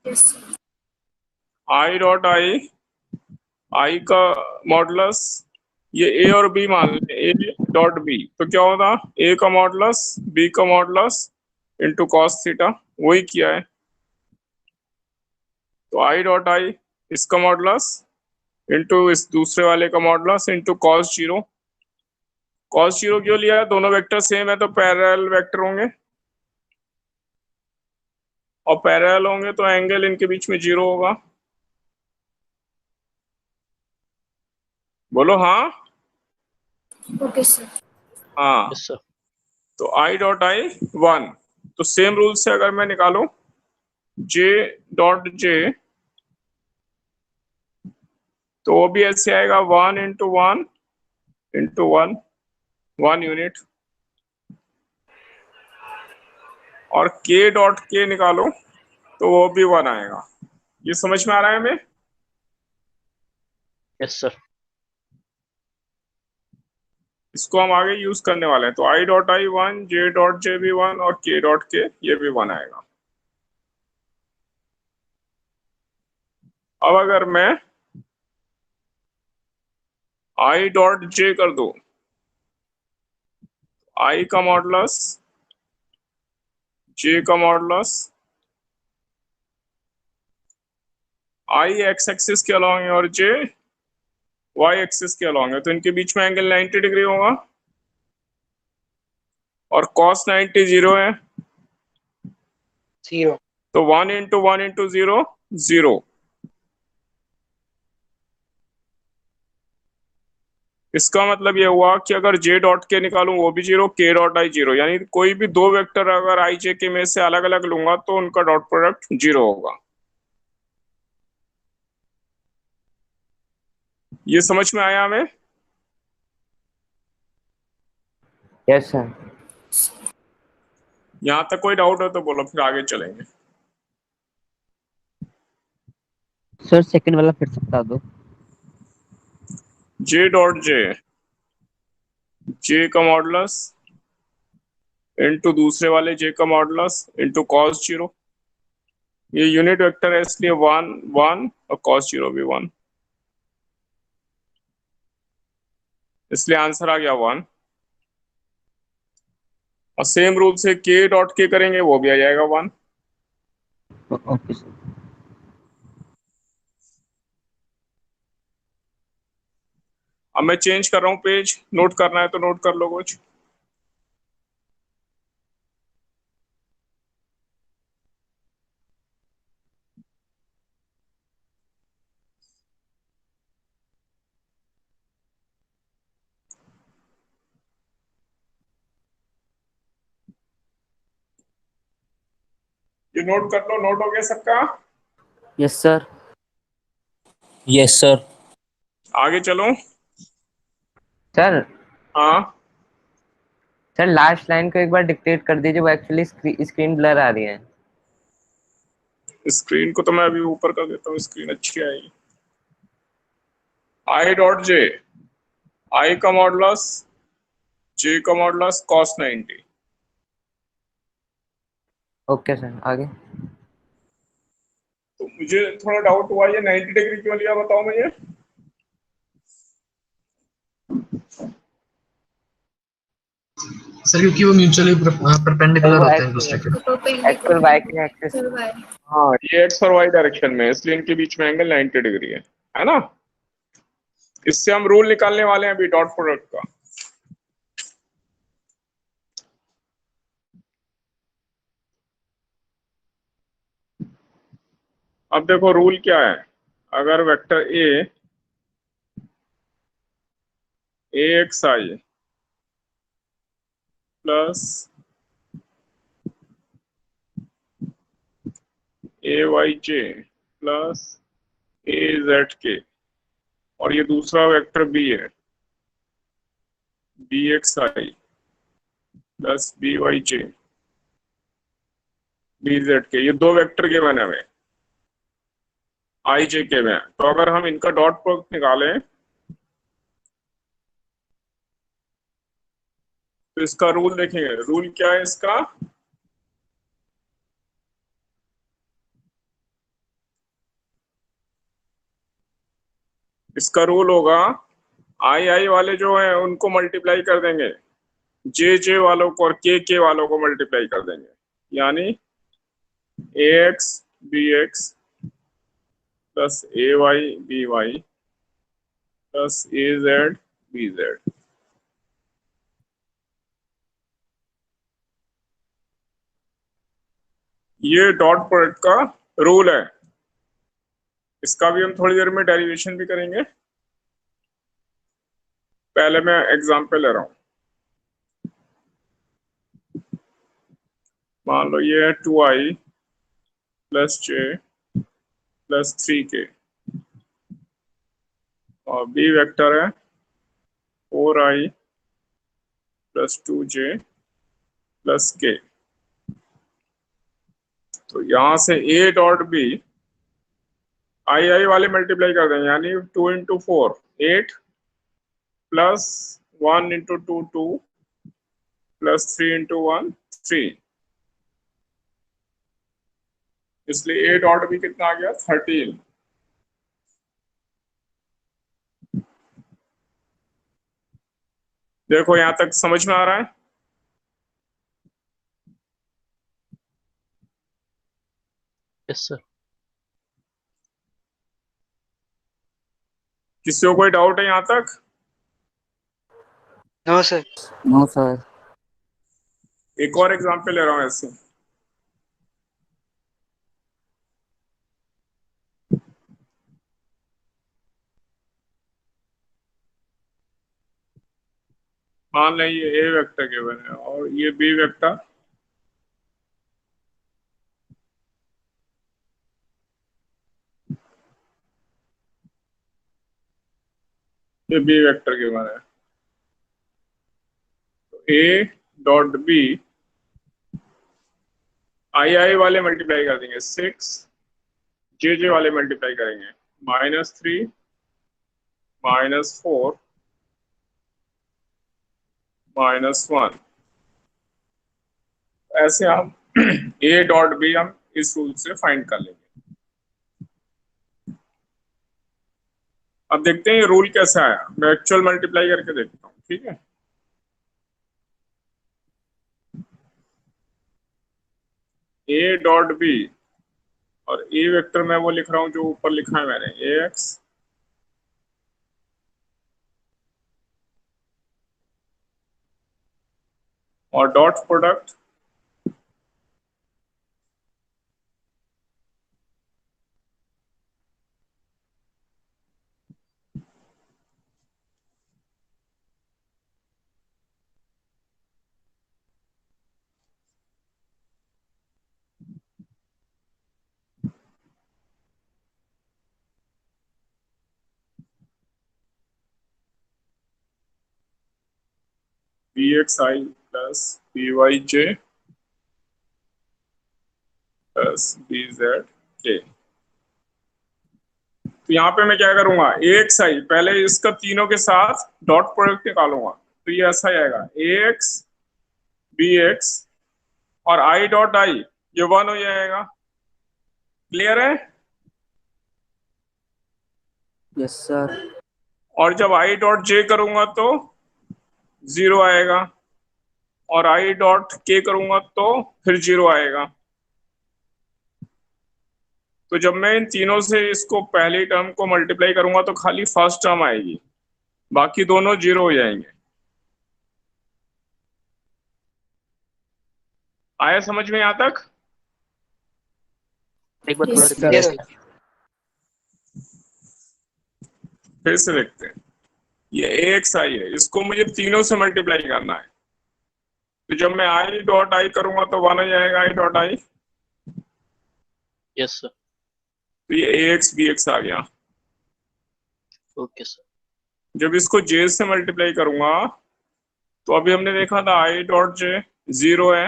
[SPEAKER 5] यस।
[SPEAKER 1] आई डॉट आई, आई का मॉडुलस ये ए और बी मान लें, ए डॉट बी, तो क्या होगा, ए का मॉडुलस बी का मॉडुलस इंटू कॉस थीटा, वही किया है। तो आई डॉट आई इसका मॉडुलस इंटू इस दूसरे वाले का modulus into cos zero. Cos zero क्यों लिया है, दोनों वेक्टर सेम है तो पैरेलल वेक्टर होंगे, और पैरेलल होंगे तो एंगल इनके बीच में जीरो होगा। बोलो हाँ।
[SPEAKER 5] Okay sir.
[SPEAKER 1] हाँ,
[SPEAKER 2] यस सर।
[SPEAKER 1] तो आई डॉट आई वन, तो सेम रूल से अगर मैं निकालूं जे डॉट जे, तो वो भी ऐसे आएगा 1 into one into one, 1 unit. और के डॉट के निकालो तो वो भी 1 आएगा। ये समझ में आ रहा है हमें?
[SPEAKER 2] Yes sir.
[SPEAKER 1] इसको हम आगे यूज करने वाले हैं। तो I dot I one, J dot जे भी वन, और के डॉट के ये भी 1 आएगा। अब अगर मैं आई डॉट जे कर दूं, आई का मॉडुलस जे का मॉडुलस, आई एक्स एक्सिस के अलॉन्ग है और जे वाई एक्सिस के अलॉन्ग है, तो इनके बीच में एंगल 90 डिग्री होगा। और कॉस 90 जीरो है,
[SPEAKER 7] जीरो।
[SPEAKER 1] तो 1 इंटू जीरो, जीरो। इसका मतलब ये हुआ कि अगर जे डॉट के निकालूं वो भी जीरो, के डॉट आई जीरो, यानी कोई भी दो वेक्टर अगर आई जे के में से अलग अलग लूंगा तो उनका डॉट प्रोडक्ट जीरो होगा। ये समझ में आया हमें?
[SPEAKER 4] Yes sir.
[SPEAKER 1] यहां तक कोई डाउट हो तो बोलो, फिर आगे चलेंगे।
[SPEAKER 4] सर सेकंड वाला फिर से बता दो।
[SPEAKER 1] जे डॉट जे, जे का मॉडुलस इंटू दूसरे वाले जे का मॉडुलस इंटू कॉस जीरो। ये यूनिट वेक्टर है इसलिए 1 1 और कॉस जीरो भी 1, इसलिए आंसर आ गया 1। और सेम रूल से के डॉट के करेंगे वो भी आ जाएगा 1।
[SPEAKER 4] Okay sir.
[SPEAKER 1] अब मैं चेंज कर रहा हूँ पेज, नोट करना है तो नोट कर लो कुछ। ये नोट कर लो, नोट हो गया सबका?
[SPEAKER 6] Yes sir.
[SPEAKER 8] Yes sir.
[SPEAKER 1] आगे चलो।
[SPEAKER 4] सर
[SPEAKER 1] हाँ,
[SPEAKER 4] सर लास्ट लाइन को एक बार डिक्टेट कर दीजिए, वो एक्चुअली स्क्रीन ब्लर आ रही है।
[SPEAKER 1] स्क्रीन को तो मैं अभी ऊपर कर देता हूँ, स्क्रीन अच्छी आएगी। आई डॉट जे, आई का मॉडुलस जे का मॉडुलस कॉस 90।
[SPEAKER 4] ओके सर आगे।
[SPEAKER 1] तो मुझे थोड़ा डाउट हुआ, ये 90 डिग्री क्यों लिया बताओ मुझे।
[SPEAKER 3] सर क्योंकि वो म्यूचुअली परपेंडिकुलर
[SPEAKER 4] वो
[SPEAKER 3] होते हैं एक दूसरे के।
[SPEAKER 4] एक्चुअल वाई के एक्सिस।
[SPEAKER 1] हाँ, ये एक्स और वाई डायरेक्शन में है, इसलिए इनके बीच में एंगल 90 डिग्री है ना। इससे हम रूल निकालने वाले हैं अभी डॉट प्रोडक्ट का। अब देखो रूल क्या है। अगर vector a x i plus a y j plus a z k, और ये दूसरा वेक्टर बी है b x i plus b y j b z k, ये दो वेक्टर के बने हुए आई जे के में। तो अगर हम इनका डॉट प्रोडक्ट निकालें तो इसका रूल देखेंगे। रूल क्या है इसका, इसका रूल होगा आई आई वाले जो हैं उनको मल्टीप्लाई कर देंगे जे जे वालों को और के वालों को मल्टीप्लाई कर देंगे, यानी ए x B x plus a y b Y plus a Z B Z. ये डॉट प्रोडक्ट का रूल है, इसका भी हम थोड़ी देर में डेरिवेशन भी करेंगे। पहले मैं एग्जांपल ले रहा हूं। मान लो ये है 2i plus J plus 3k और बी वेक्टर है 4i plus 2j plus k। तो यहां से a डॉट बी आई आई वाले मल्टीप्लाई कर देंगे, यानी 2 into 4 8 plus 1 into 2 2 plus 3 into 1 3, इसलिए a डॉट बी कितना आ गया 13। देखो यहां तक समझ में आ रहा है?
[SPEAKER 2] Yes sir.
[SPEAKER 1] किसी को कोई डाउट है यहां तक?
[SPEAKER 7] No sir.
[SPEAKER 6] No sir.
[SPEAKER 1] एक और एग्जांपल ले रहा हूं ऐसे। मान लें ये ए वेक्टर गिवन है और ये बी वेक्टर, ये बी वेक्टर गिवन है। तो ए डॉट बी आई आई वाले मल्टीप्लाई कर देंगे 6, जे जे वाले मल्टीप्लाई करेंगे -3 -4 -1। ऐसे हम ए डॉट बी हम इस रूल से फाइंड कर लेंगे। अब देखते हैं ये रूल कैसा आया, मैं एक्चुअल मल्टीप्लाई करके देखता हूँ, ठीक है। ए डॉट बी और ए वेक्टर में वो लिख रहा हूं जो ऊपर लिखा है मैंने, ए एक्स और dot product B x i plus b y j plus B z के। तो यहाँ पे मैं क्या करूंगा, ए एक्स आई पहले इसका तीनों के साथ डॉट प्रोडक्ट निकालूंगा, तो ये ऐसा ही आएगा ए एक्स बी एक्स और आई डॉट आई, ये 1 हो जाएगा। क्लियर है?
[SPEAKER 6] Yes sir.
[SPEAKER 1] और जब आई डॉट जे करूंगा तो 0 आएगा और आई डॉट के करूंगा तो फिर 0 आएगा। तो जब मैं इन तीनों से इसको पहली टर्म को मल्टीप्लाई करूंगा तो खाली फर्स्ट टर्म आएगी, बाकी दोनों 0 हो जाएंगे। आया समझ में यहाँ तक?
[SPEAKER 2] एक बार थोड़ा
[SPEAKER 5] Yes,
[SPEAKER 2] रिपीट
[SPEAKER 7] Yes,
[SPEAKER 2] करिए।
[SPEAKER 1] फिर से देखते हैं। ये ए एक्स आई है, इसको मुझे तीनों से मल्टीप्लाई करना है, तो जब मैं आई डॉट आई करूंगा तो 1 हो जाएगा I dot I,
[SPEAKER 2] yes sir.
[SPEAKER 1] तो ये ए एक्स बी एक्स आ गया।
[SPEAKER 2] Okay sir.
[SPEAKER 1] जब इसको जे से मल्टीप्लाई करूंगा तो अभी हमने देखा था आई डॉट जे 0 है,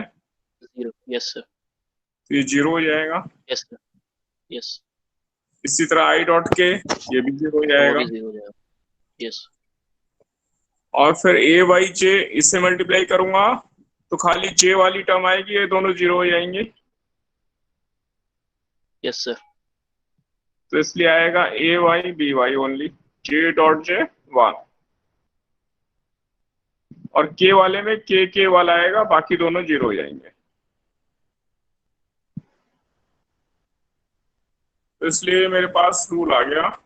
[SPEAKER 2] 0। Yes sir.
[SPEAKER 1] तो ये 0 हो जाएगा।
[SPEAKER 2] Yes sir. यस।
[SPEAKER 1] इसी तरह आई डॉट के, ये भी 0 हो
[SPEAKER 2] वो
[SPEAKER 1] जाएगा।
[SPEAKER 2] भी 0 हो जाएगा। यस।
[SPEAKER 1] और फिर ए वाई जे इससे मल्टीप्लाई करूंगा तो खाली जे वाली टर्म आएगी, ये दोनों 0 हो जाएंगे।
[SPEAKER 2] Yes sir.
[SPEAKER 1] तो इसलिए आएगा a y b y only, j dot j 1। और के वाले में के वाला आएगा, बाकी दोनों जीरो हो जाएंगे। तो इसलिए मेरे पास रूल आ गया,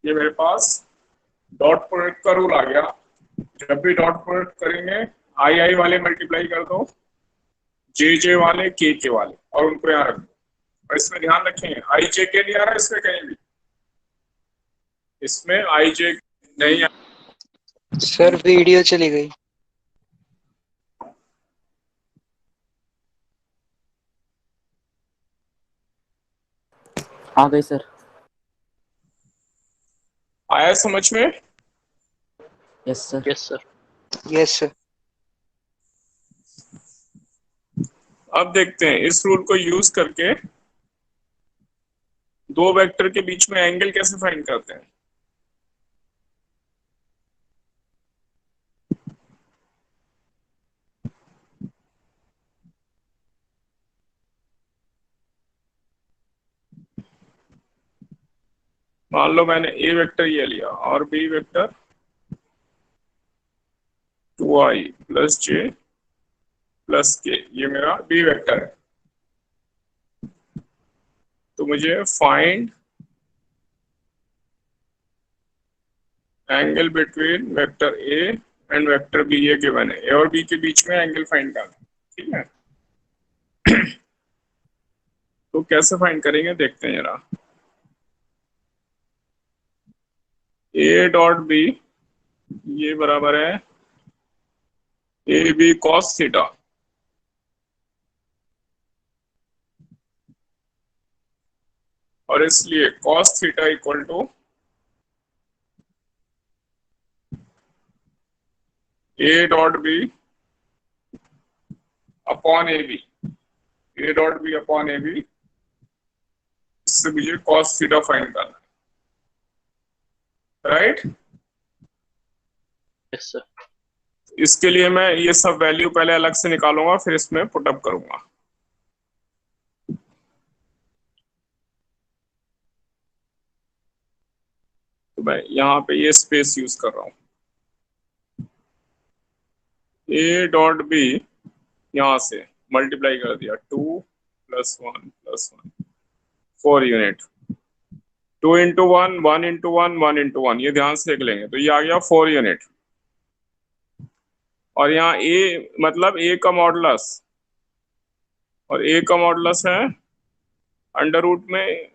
[SPEAKER 1] ये मेरे पास डॉट प्रोडक्ट का रूल आ गया। जब भी डॉट प्रोडक्ट करेंगे, आई वाले मल्टीप्लाई कर दो, जे वाले के वाले, और उनको यहाँ रख दो। और इसमें ध्यान रखें, आई जे के नहीं आ रहा इसमें कहीं भी, इसमें आई जे नहीं आ।
[SPEAKER 9] सर वीडियो चली गई।
[SPEAKER 6] आ गई सर।
[SPEAKER 1] आया समझ में?
[SPEAKER 6] Yes sir.
[SPEAKER 2] Yes sir.
[SPEAKER 9] Yes sir.
[SPEAKER 1] अब देखते हैं इस रूल को यूज करके दो वेक्टर के बीच में एंगल कैसे फाइंड करते हैं। मान लो मैंने ए वेक्टर ये लिया और B vector 2i plus J plus के, ये मेरा बी वेक्टर है। तो मुझे find angle between vector A and vector B, ये गिवन है। ए और बी के बीच में एंगल फाइंड करना, ठीक है। तो कैसे फाइंड करेंगे देखते हैं जरा। ए डॉट बी ये बराबर है ए बी कॉस थीटा, और इसलिए cos theta equal to A dot B upon A B, A dot B upon A B, इससे मुझे कॉस थीटा फाइंड करना है, राइट।
[SPEAKER 2] Yes sir.
[SPEAKER 1] इसके लिए मैं ये सब वैल्यू पहले अलग से निकालूंगा, फिर इसमें पुटअप करूंगा। तो मैं यहाँ पे ये स्पेस यूज कर रहा हूँ। ए डॉट बी यहाँ से मल्टीप्लाई कर दिया, 2 + 1 + 1, 4 यूनिट, 2 × 1 1 × 1 1 × 1, ये ध्यान से देख लेंगे। तो ये आ गया 4 यूनिट। और यहाँ ए मतलब ए का मॉडुलस, और ए का मॉडुलस है अंडर रूट में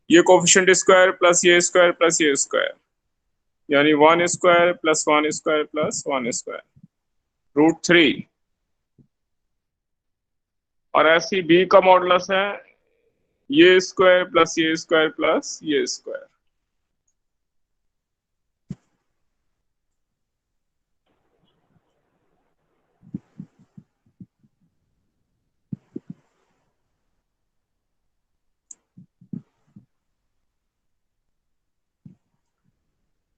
[SPEAKER 1] ये कोफिशिएंट स्क्वायर प्लस ये स्क्वायर प्लस ये स्क्वायर, यानी 1 square plus 1 square plus 1 square √3। और ऐसी बी का मॉडुलस है ये स्क्वायर प्लस ये स्क्वायर प्लस ये स्क्वायर।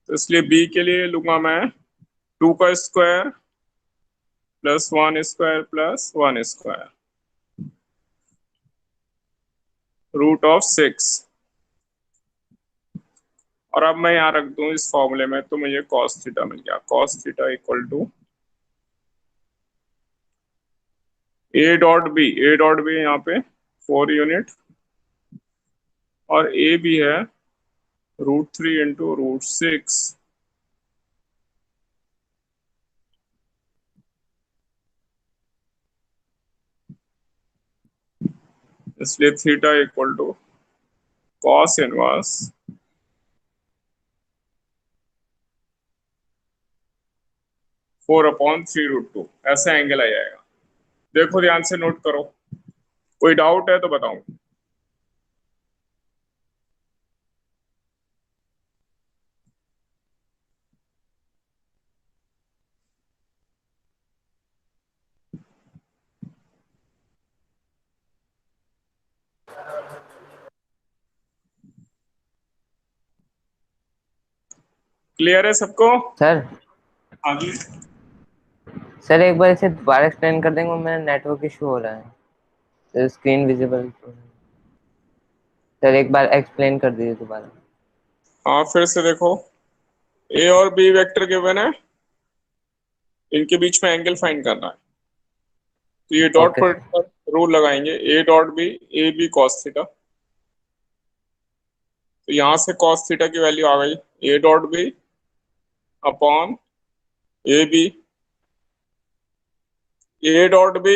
[SPEAKER 1] तो इसलिए बी के लिए लूंगा मैं 2 का square plus 1 square plus 1 square √6। और अब मैं यहाँ रख दूं इस फॉर्मूले में, तो मुझे cos थीटा मिल गया। cos theta equal to A dot B यहाँ पे 4 यूनिट, और ए भी है √3 × √6, इसलिए theta equal to cos inverse 4/3√2, ऐसा एंगल आ जाएगा। देखो ध्यान से नोट करो, कोई डाउट है तो बताऊं। क्लियर है सबको?
[SPEAKER 6] सर
[SPEAKER 1] हाँ जी।
[SPEAKER 4] सर एक बार इसे दोबारा एक्सप्लेन कर देंगे, मेरा नेटवर्क इशू हो रहा है, तो स्क्रीन विजिबल। सर एक बार एक्सप्लेन कर दीजिए दोबारा।
[SPEAKER 1] हाँ फिर से देखो, ए और बी वेक्टर गिवन है, इनके बीच में एंगल फाइंड करना है। तो ये dot
[SPEAKER 4] okay sir.
[SPEAKER 1] Product rule लगाएंगे, a dot B, A B cos theta. तो यहाँ से कॉस थीटा की वैल्यू आ गई a dot B upon A B. A dot B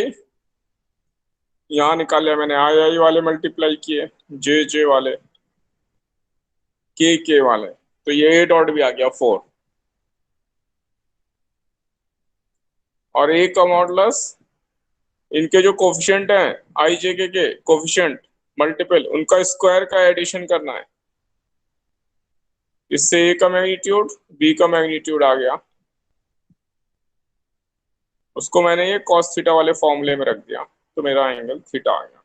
[SPEAKER 1] यहाँ निकाले मैंने, आई आई वाले मल्टीप्लाई किए, जे जे वाले, के वाले, तो ये ए डॉट बी आ गया 4। और ए का मॉडुलस, इनके जो कोफिशिएंट हैं आई जे के कोफिशिएंट मल्टीपल, उनका स्क्वायर का एडिशन करना है। इससे ए का मैग्नीट्यूड बी का मैग्नीट्यूड आ गया, उसको मैंने ये कॉस थीटा वाले फॉर्मूले में रख दिया, तो मेरा एंगल थीटा आ गया।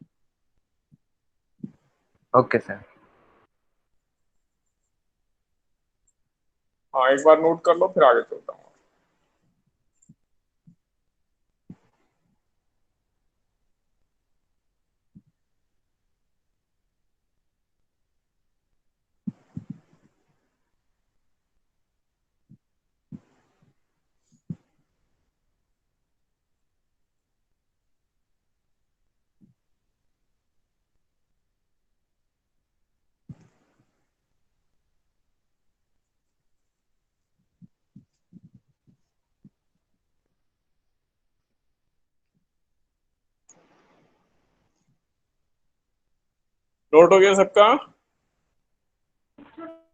[SPEAKER 4] Okay sir.
[SPEAKER 1] हाँ एक बार नोट कर लो, फिर आगे चलता हूँ। नोट हो गया सबका?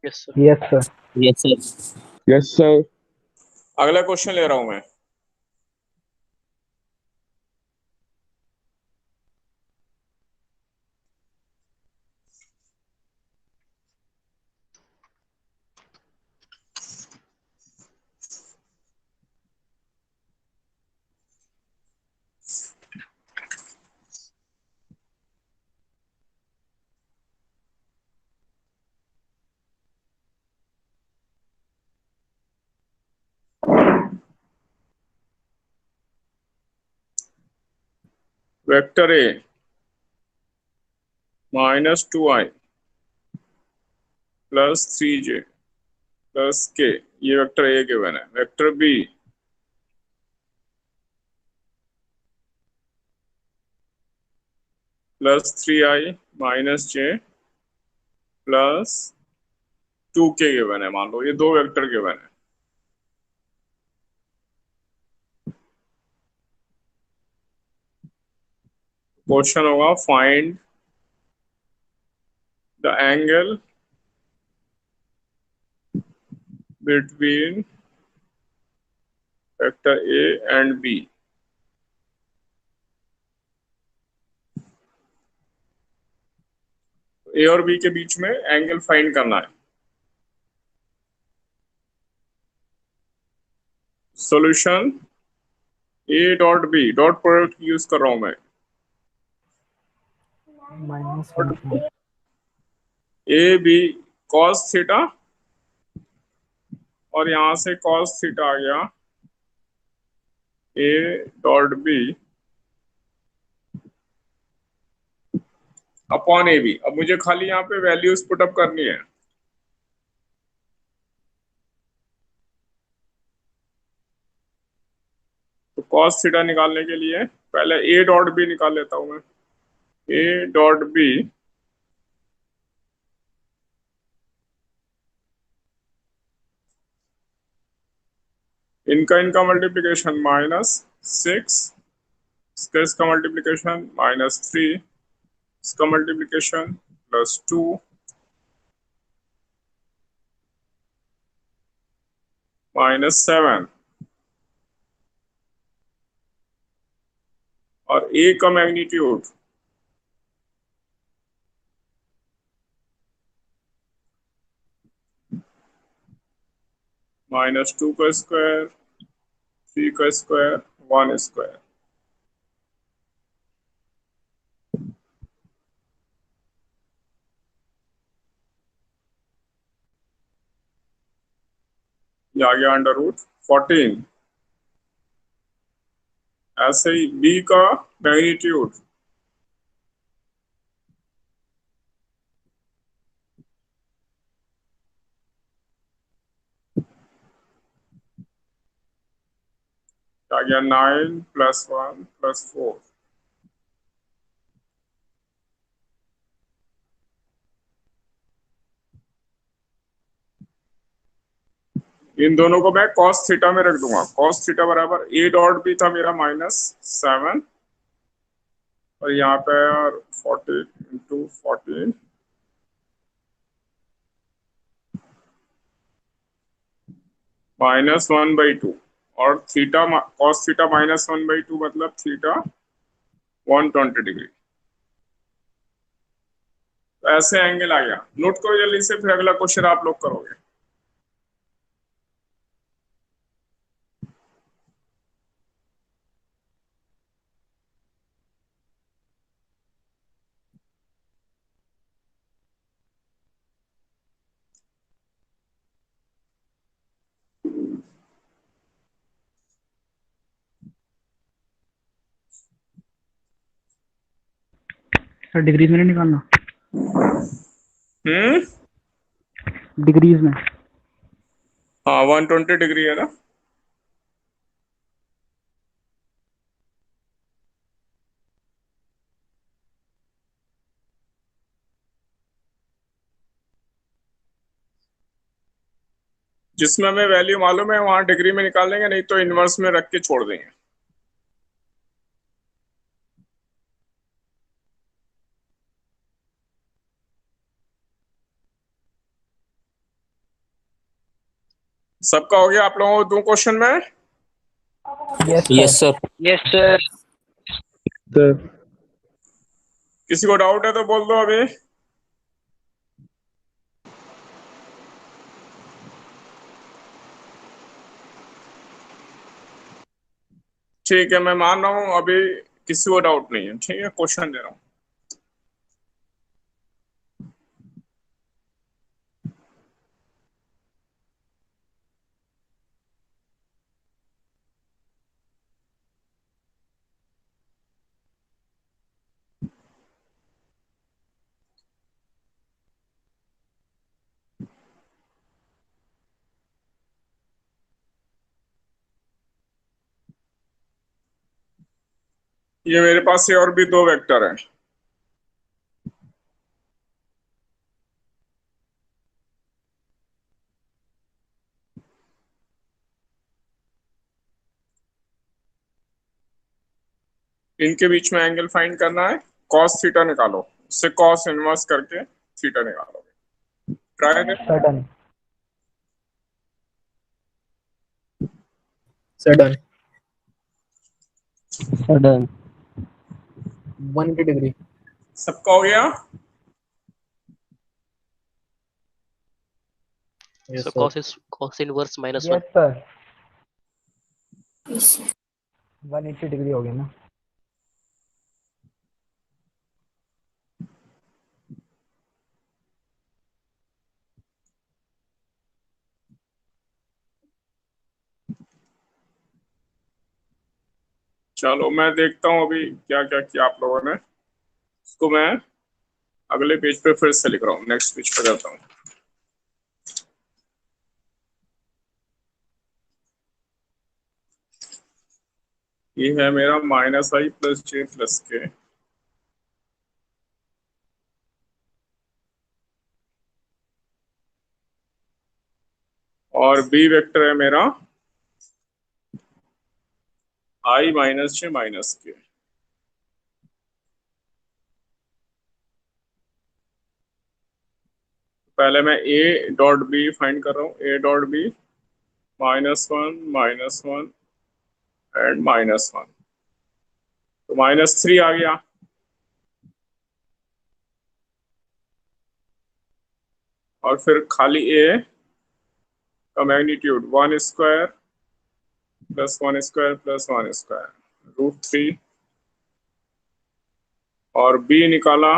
[SPEAKER 2] Yes sir.
[SPEAKER 3] Yes sir.
[SPEAKER 8] Yes, sir.
[SPEAKER 1] Yes sir. अगला क्वेश्चन ले रहा हूं मैं। Vector A -2i plus 3j plus के, ये वेक्टर ए गिवन है। Vector b +3i -j plus 2k given है। मान लो ये दो वेक्टर गिवन है। क्वेश्चन होगा find the angle between vector A and b. A और बी के बीच में एंगल फाइंड करना है। Solution a dot b, dot product use कर रहा हूं मैं। ए बी कॉस थीटा, और यहां से कॉस थीटा आ गया A dot B upon A B. अब मुझे खाली यहाँ पे वैल्यूज पुटअप करनी है। तो कॉस थीटा निकालने के लिए पहले ए डॉट बी निकाल लेता हूं मैं। ए डॉट बी इनका मल्टीप्लीकेशन -6, इसका मल्टीप्लीकेशन -3, इसका मल्टीप्लीकेशन +2 -7, और ए का मैग्नीट्यूड -2 का स्क्वायर, 3 का स्क्वायर, 1 स्क्वायर। ये आ गया √14। ऐसे ही बी का मैग्नीट्यूड आ गया 9 + 1 + 4। इन दोनों को मैं cos थीटा में रख दूंगा। cos थीटा बराबर a डॉट भी था मेरा -7 और यहाँ पे 40 × 14 -1/2 और थीटा cos थीटा -1/2 मतलब थीटा 120 डिग्री। तो ऐसे एंगल आ गया। नोट करो जल्दी से, फिर अगला क्वेश्चन आप लोग करोगे।
[SPEAKER 10] सर डिग्रीज में नहीं निकालना, डिग्रीज में।
[SPEAKER 1] हाँ 120 डिग्री है ना। जिसमें हमें वैल्यू मालूम है वहां डिग्री में निकाल देंगे, नहीं तो इनवर्स में रख के छोड़ देंगे। सबका हो गया आप लोगों को 2 क्वेश्चन में?
[SPEAKER 8] Yes sir.
[SPEAKER 9] Yes sir.
[SPEAKER 1] किसी को डाउट है तो बोल दो अभी। ठीक है, मैं मान रहा हूं अभी किसी को डाउट नहीं है। ठीक है, क्वेश्चन दे रहा हूं। ये मेरे पास से और भी 2 वेक्टर हैं। इनके बीच में एंगल फाइंड करना है। cos थीटा निकालो, उससे cos इनवर्स करके थीटा निकालोगे। ट्राई करें।
[SPEAKER 10] Sudden
[SPEAKER 3] sudden
[SPEAKER 4] sudden
[SPEAKER 3] 180 degree.
[SPEAKER 1] सबका हो गया?
[SPEAKER 3] Yes
[SPEAKER 2] So
[SPEAKER 3] sir.
[SPEAKER 2] cos inverse -1.
[SPEAKER 10] Yes sir,
[SPEAKER 5] Yes.
[SPEAKER 10] 180 degree हो गया ना।
[SPEAKER 1] चलो मैं देखता हूं अभी क्या क्या किया आप लोगों ने। इसको मैं अगले पेज पे फिर से लिख रहा हूँ, नेक्स्ट पेज पे जाता हूँ। ये है मेरा -i + j + k और बी वेक्टर है मेरा i - j - k। पहले मैं a डॉट b फाइंड कर रहा हूँ। a डॉट b -1 -1 एंड -1, तो -3 आ गया। और फिर खाली a का मैग्नीट्यूड 1² + 1² + 1² √3 और b निकाला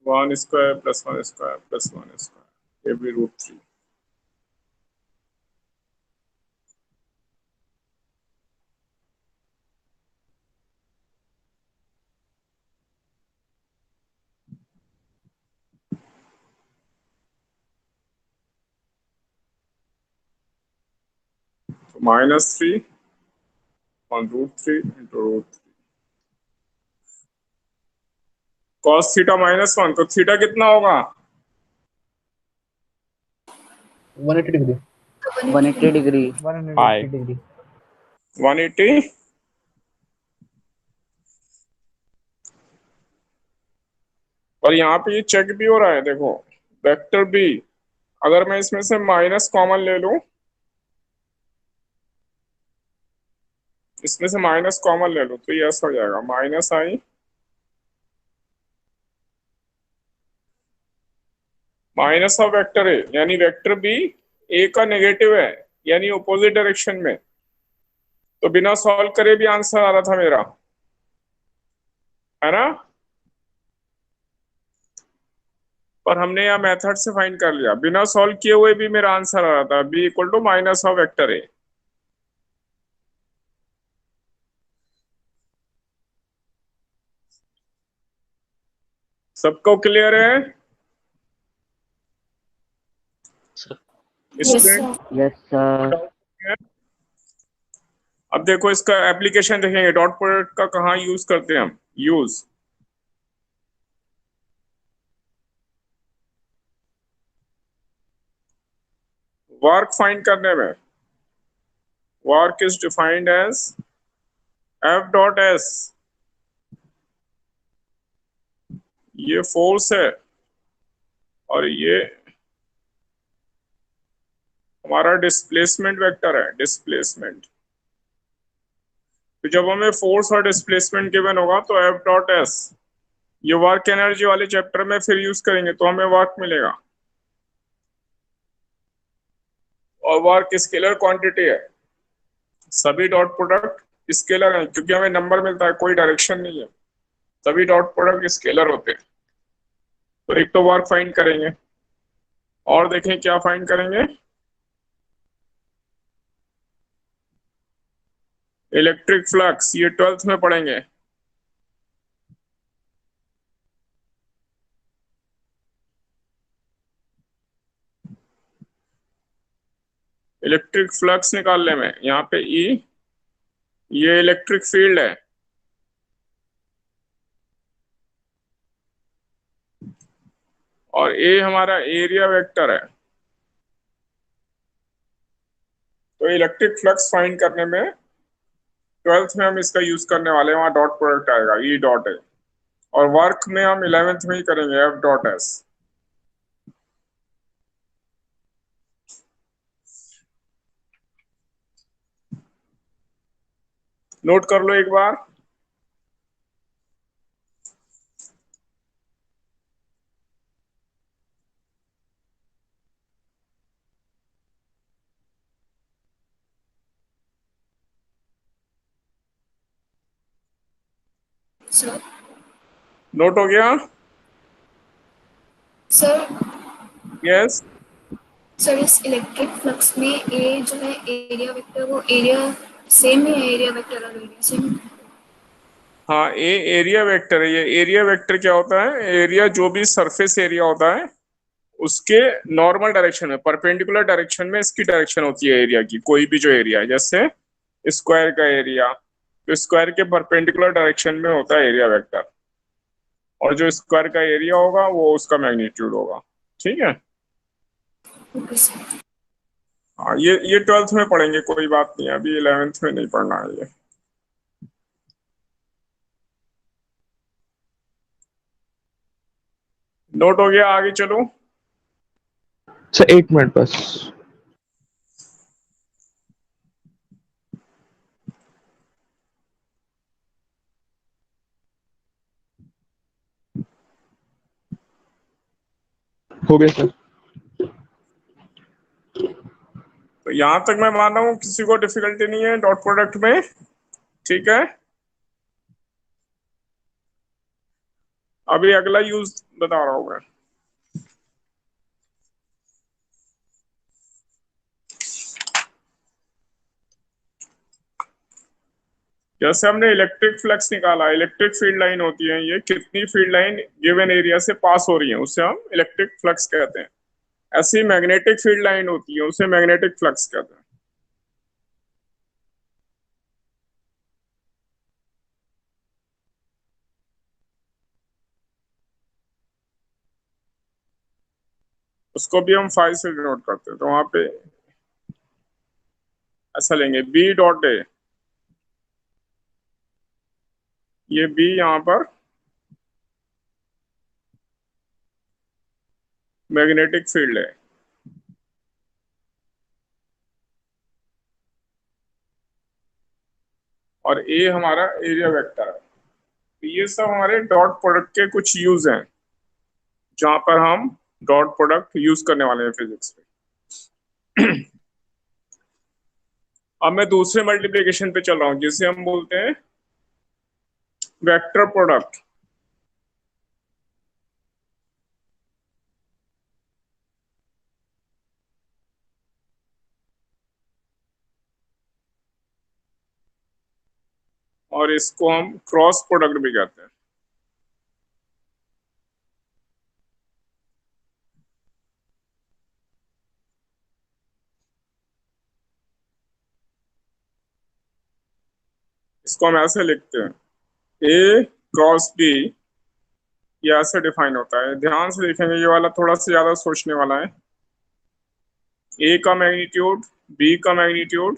[SPEAKER 1] 1² + 1² + 1², ये भी √3। -3 on √3 into √3 cos थीटा -1, तो थीटा कितना होगा?
[SPEAKER 3] 180 डिग्री।
[SPEAKER 6] 180 डिग्री।
[SPEAKER 10] 180 डिग्री।
[SPEAKER 1] 180 और यहाँ पे ये चेक भी हो रहा है, देखो वेक्टर बी, अगर मैं इसमें से माइनस कॉमन ले लूं, इसमें से माइनस कॉमन ले लूं तो ये ऐसा हो जाएगा -i माइनस ऑफ वेक्टर ए, यानी वेक्टर बी ए का नेगेटिव है, यानी ऑपोजिट डायरेक्शन में, तो बिना सॉल्व करे भी आंसर आ रहा था मेरा, है ना? पर हमने यहाँ मेथड से फाइंड कर लिया, बिना सॉल्व किए हुए भी मेरा आंसर आ रहा था, B equal to minus of vector A. सबको क्लियर है?
[SPEAKER 5] Yes, sir.
[SPEAKER 4] Yes sir.
[SPEAKER 1] अब देखो इसका एप्लीकेशन देखेंगे, डॉट प्रोडक्ट का कहाँ यूज करते हैं हम, यूज वर्क फाइंड करने में। Work is defined as F.S, ये फोर्स है और ये हमारा डिस्प्लेसमेंट वेक्टर है, डिस्प्लेसमेंट। तो जब हमें फोर्स और डिस्प्लेसमेंट गिवन होगा तो F.S, ये वर्क एनर्जी वाले चैप्टर में फिर यूज करेंगे तो हमें वर्क मिलेगा, और वर्क स्केलर क्वांटिटी है, सभी डॉट प्रोडक्ट स्केलर है, क्योंकि हमें नंबर मिलता है, कोई डायरेक्शन नहीं है, सभी डॉट प्रोडक्ट स्केलर होते हैं। तो एक तो वर्क फाइंड करेंगे, और देखें क्या फाइंड करेंगे, इलेक्ट्रिक फ्लक्स, ये 12th में पढ़ेंगे। इलेक्ट्रिक फ्लक्स निकालने में यहाँ पे ई, ये इलेक्ट्रिक फील्ड है, और ए हमारा एरिया वेक्टर है। तो इलेक्ट्रिक फ्लक्स फाइंड करने में 12th में हम इसका यूज करने वाले हैं, वहां डॉट प्रोडक्ट आएगा, ई डॉट है, और वर्क में हम 11th में ही करेंगे, F.S। नोट कर लो एक बार।
[SPEAKER 5] Sir.
[SPEAKER 1] नोट हो गया?
[SPEAKER 5] Sir.
[SPEAKER 1] यस।
[SPEAKER 5] सर इस इलेक्ट्रिक फ्लक्स में ए जो है एरिया वेक्टर, वो एरिया सेम है, एरिया वेक्टर और एरिया सेम?
[SPEAKER 1] हाँ, ए एरिया वेक्टर है। ये एरिया वेक्टर क्या होता है, एरिया जो भी सरफेस एरिया होता है उसके नॉर्मल डायरेक्शन में, परपेंडिकुलर डायरेक्शन में इसकी डायरेक्शन होती है एरिया की, कोई भी जो एरिया है, जैसे स्क्वायर का एरिया, तो स्क्वायर के परपेंडिकुलर डायरेक्शन में होता है एरिया वेक्टर, और जो स्क्वायर का एरिया होगा वो उसका मैग्नीट्यूड होगा। ठीक है?
[SPEAKER 5] Okay sir.
[SPEAKER 1] हाँ, ये 12th में पढ़ेंगे, कोई बात नहीं, अभी 11th में नहीं पढ़ना है ये। नोट हो गया? आगे चलो।
[SPEAKER 11] सर 1 मिनट बस। हो गया सर।
[SPEAKER 1] तो यहां तक मैं मान रहा हूँ किसी को डिफिकल्टी नहीं है डॉट प्रोडक्ट में। ठीक है, अभी अगला यूज बता रहा हूं मैं। जैसे हमने इलेक्ट्रिक फ्लक्स निकाला, इलेक्ट्रिक फील्ड लाइन होती है, ये कितनी फील्ड लाइन गिवन एरिया से पास हो रही है उसे हम इलेक्ट्रिक फ्लक्स कहते हैं। ऐसी मैग्नेटिक फील्ड लाइन होती है, उसे मैग्नेटिक फ्लक्स कहते हैं। उसको भी हम 5 से डिनोट करते हैं, तो वहां पे ऐसा लेंगे बी डॉट ए, ये बी यहाँ पर मैग्नेटिक फील्ड है, और ए हमारा एरिया वेक्टर है। तो ये सब हमारे डॉट प्रोडक्ट के कुछ यूज हैं, जहां पर हम डॉट प्रोडक्ट यूज करने वाले हैं फिजिक्स में। अब मैं दूसरे मल्टीप्लिकेशन पे चल रहा हूं, जिसे हम बोलते हैं वेक्टर प्रोडक्ट। और इसको हम क्रॉस प्रोडक्ट भी कहते हैं। इसको हम ऐसे लिखते हैं, ए क्रॉस बी, ये ऐसे डिफाइन होता है। ध्यान से देखेंगे, ये वाला थोड़ा सा ज्यादा सोचने वाला है। ए का मैग्नीट्यूड, बी का मैग्नीट्यूड,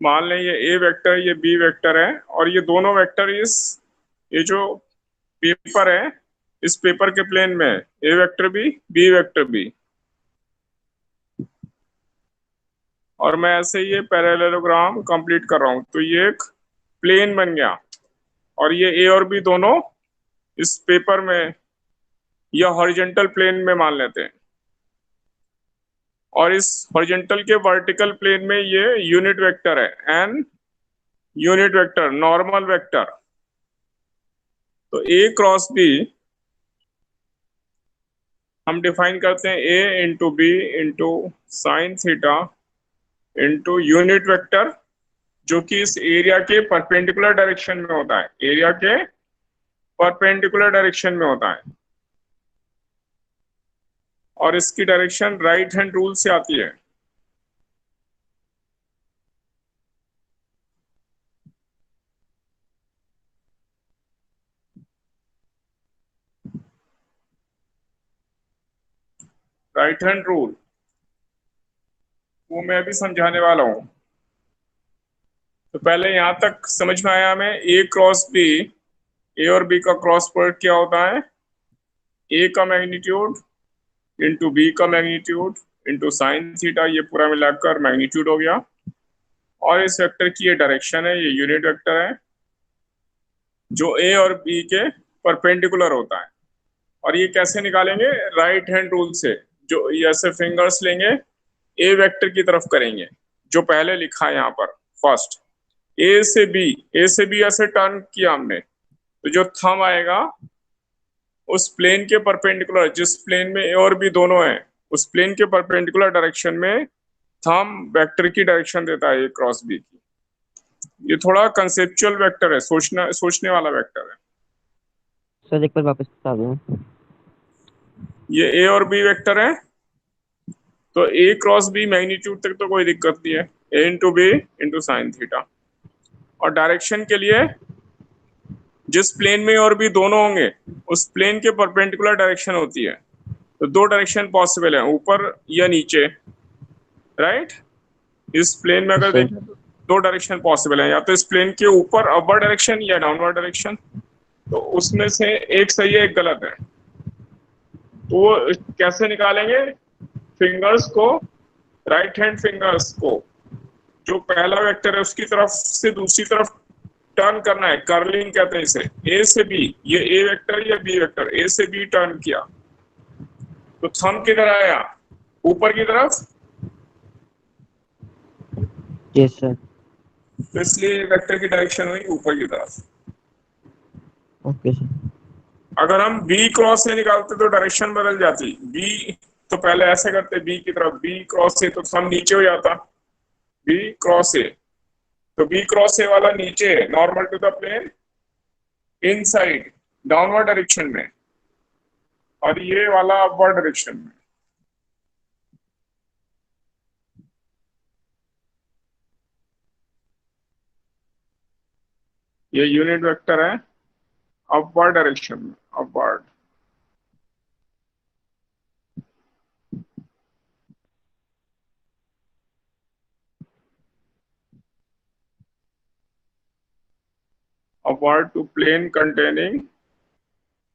[SPEAKER 1] मान लें ये ए वेक्टर, ये बी वेक्टर है, और ये दोनों वेक्टर ये जो पेपर है, इस पेपर के प्लेन में है, ए वेक्टर बी वेक्टर बी। और मैं ऐसे ये पैरेललोग्राम कंप्लीट कर रहा हूं, तो ये एक प्लेन बन गया, और ये ए और बी दोनों इस पेपर में या हॉरिजॉन्टल प्लेन में मान लेते हैं, और इस हॉरिजॉन्टल के वर्टिकल प्लेन में ये यूनिट वेक्टर है, n unit vector, normal vector. तो ए क्रॉस बी हम डिफाइन करते हैं a into B into sine theta into unit vector, जो कि इस एरिया के परपेंडिकुलर डायरेक्शन में होता है, एरिया के परपेंडिकुलर डायरेक्शन में होता है, और इसकी डायरेक्शन राइट हैंड रूल से आती है। राइट हैंड रूल वो मैं अभी समझाने वाला हूं। तो पहले यहां तक समझ में आया हमें, ए क्रॉस बी, ए और बी का क्रॉस प्रोडक्ट क्या होता है, ए का मैग्नीट्यूड इंटू बी का मैग्नीट्यूड इंटू साइन थीटा, ये पूरा मिलाकर मैग्नीट्यूड हो गया। और इस वेक्टर की ये डायरेक्शन है, ये यूनिट वेक्टर है, जो ए और बी के परपेंडिकुलर होता है। और ये कैसे निकालेंगे, राइट हैंड रूल से, जो ये ऐसे फिंगर्स लेंगे, ए वेक्टर की तरफ करेंगे, जो पहले लिखा है यहाँ पर फर्स्ट, ए से बी ऐसे टर्न किया हमने, तो जो थंब आएगा उस प्लेन के परपेंडिकुलर, जिस प्लेन में ए और बी दोनों हैं, उस प्लेन के परपेंडिकुलर डायरेक्शन में थंब वेक्टर की डायरेक्शन देता है, ए क्रॉस बी की। ये थोड़ा कंसेप्चुअल वेक्टर है, सोचने वाला वेक्टर है।
[SPEAKER 4] सर एक बार वापस बता दो।
[SPEAKER 1] ये ए और बी वेक्टर है, तो ए क्रॉस बी मैग्नीट्यूड तक तो कोई दिक्कत नहीं है, a into B into sine theta. और डायरेक्शन के लिए जिस प्लेन में और भी दोनों होंगे, उस प्लेन के परपेंडिकुलर डायरेक्शन होती है। तो दो डायरेक्शन पॉसिबल है, ऊपर या नीचे, राइट। इस प्लेन में अगर देखें तो दो डायरेक्शन पॉसिबल है, या तो इस प्लेन के ऊपर अपवर्ड डायरेक्शन या डाउनवर्ड डायरेक्शन। तो उसमें से एक सही है, एक गलत है। तो वो कैसे निकालेंगे, फिंगर्स को, राइट हैंड फिंगर्स को, जो पहला वेक्टर है उसकी तरफ से दूसरी तरफ टर्न करना है, कर्लिंग कहते हैं इसे। ए से बी, ये ए वेक्टर या बी वेक्टर, ए से बी टर्न किया तो थंब किधर आया, ऊपर की तरफ।
[SPEAKER 4] Yes sir.
[SPEAKER 1] तो इसलिए वेक्टर की डायरेक्शन हुई ऊपर की तरफ।
[SPEAKER 4] Okay sir.
[SPEAKER 1] अगर हम बी क्रॉस से निकालते तो डायरेक्शन बदल जाती, बी तो पहले ऐसे करते बी की तरफ, बी क्रॉस से, तो थंब नीचे हो जाता, बी क्रॉस ए। तो बी क्रॉस ए वाला नीचे है, normal to the plane, inside downward direction में, और ये वाला अपवर्ड डायरेक्शन में। ये यूनिट वेक्टर है अपवर्ड डायरेक्शन में, upward. Upward to plane containing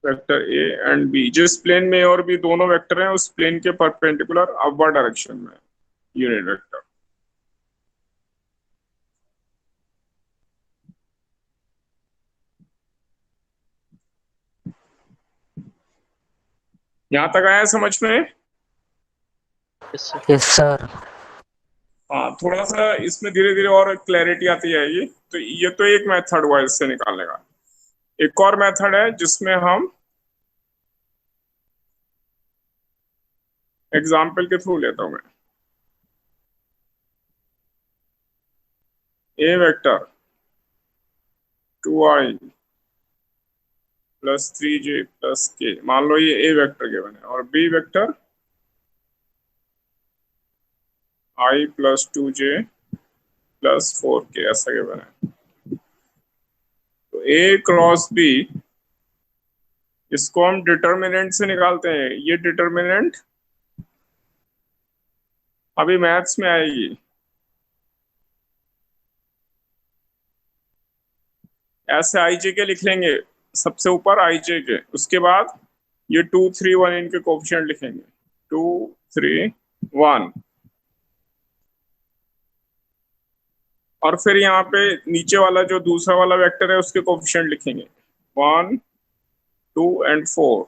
[SPEAKER 1] vector A and B. जिस प्लेन में और बी दोनों वेक्टर हैं उस प्लेन के परपेंडिकुलर अपवर्ड डायरेक्शन में यूनिट वेक्टर। यहां तक आया समझ में?
[SPEAKER 8] Yes sir.
[SPEAKER 1] हाँ, थोड़ा सा इसमें धीरे धीरे और क्लैरिटी आती जाएगी। तो ये तो एक मेथड हुआ इससे निकालने का। एक और मेथड है जिसमें हम एग्जाम्पल के थ्रू लेता हूं मैं। ए vector 2i plus 3j plus के, मान लो ये ए वेक्टर गिवन है, और B vector i plus 2j plus 4k ऐसा गिवन है। तो ए क्रॉस बी, इसको हम डिटर्मिनेंट से निकालते हैं। ये डिटर्मिनेंट अभी मैथ्स में आएगी। ऐसे आई जे के लिख लेंगे, सबसे ऊपर आई जे के, उसके बाद ये 2 3 1 इनके कोफिशिएंट लिखेंगे, 2 3 1, और फिर यहाँ पे नीचे वाला जो दूसरा वाला वेक्टर है उसके कोफिशिएंट लिखेंगे 1 2 एंड 4।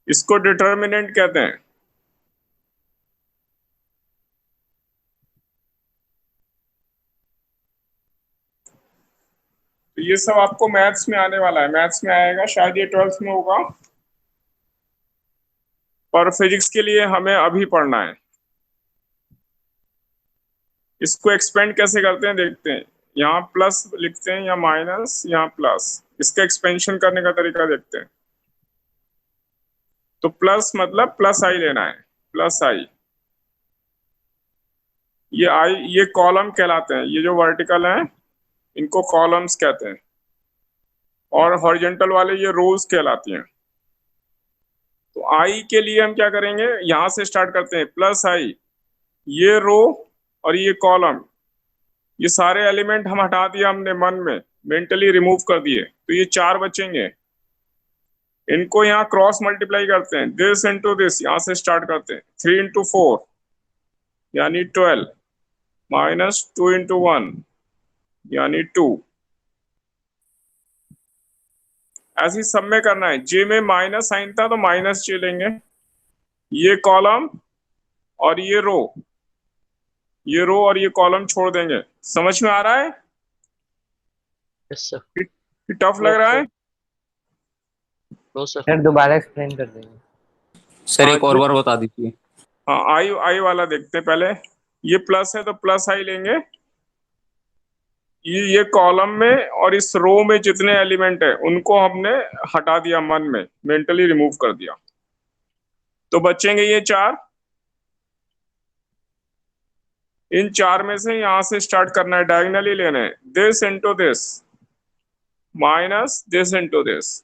[SPEAKER 1] इसको डिटर्मिनेंट कहते हैं। तो ये सब आपको मैथ्स में आने वाला है, मैथ्स में आएगा, शायद ये 12th में होगा, पर फिजिक्स के लिए हमें अभी पढ़ना है। इसको एक्सपेंड कैसे करते हैं देखते हैं। यहाँ प्लस लिखते हैं या माइनस, यहाँ प्लस। इसका एक्सपेंशन करने का तरीका देखते हैं। तो प्लस मतलब प्लस आई लेना है, प्लस आई। ये आई, ये कॉलम कहलाते हैं। ये जो वर्टिकल हैं इनको कॉलम्स कहते हैं, और हॉरिजॉन्टल वाले ये रोज कहलाती हैं। तो आई के लिए हम क्या करेंगे, यहां से स्टार्ट करते हैं, प्लस आई, ये रो और ये कॉलम, ये सारे एलिमेंट हम हटा दिए हमने, मन में मेंटली रिमूव कर दिए, तो ये 4 बचेंगे। इनको यहाँ क्रॉस मल्टीप्लाई करते हैं, दिस इंटू दिस, यहाँ से स्टार्ट करते हैं, 3 इंटू 4 यानी 12, माइनस 2 इंटू 1 यानी 2। ऐसे सब में करना है। जे में माइनस साइन था तो माइनस जे लेंगे, ये कॉलम और ये रो, ये रो और ये कॉलम छोड़ देंगे। समझ में आ रहा है?
[SPEAKER 2] Yes sir.
[SPEAKER 1] टफ लग रहा है?
[SPEAKER 2] No sir.
[SPEAKER 4] सर दोबारा एक्सप्लेन कर देंगे।
[SPEAKER 8] सर एक और बार बता दीजिए।
[SPEAKER 1] हाँ, आई आई वाला देखते हैं पहले। ये प्लस है तो प्लस आई लेंगे। ये कॉलम में और इस रो में जितने एलिमेंट है उनको हमने हटा दिया, मन में मेंटली रिमूव कर दिया, तो बचेंगे ये 4। इन 4 में से यहां से स्टार्ट करना है, डायगोनली लेना है, this into this minus this into this.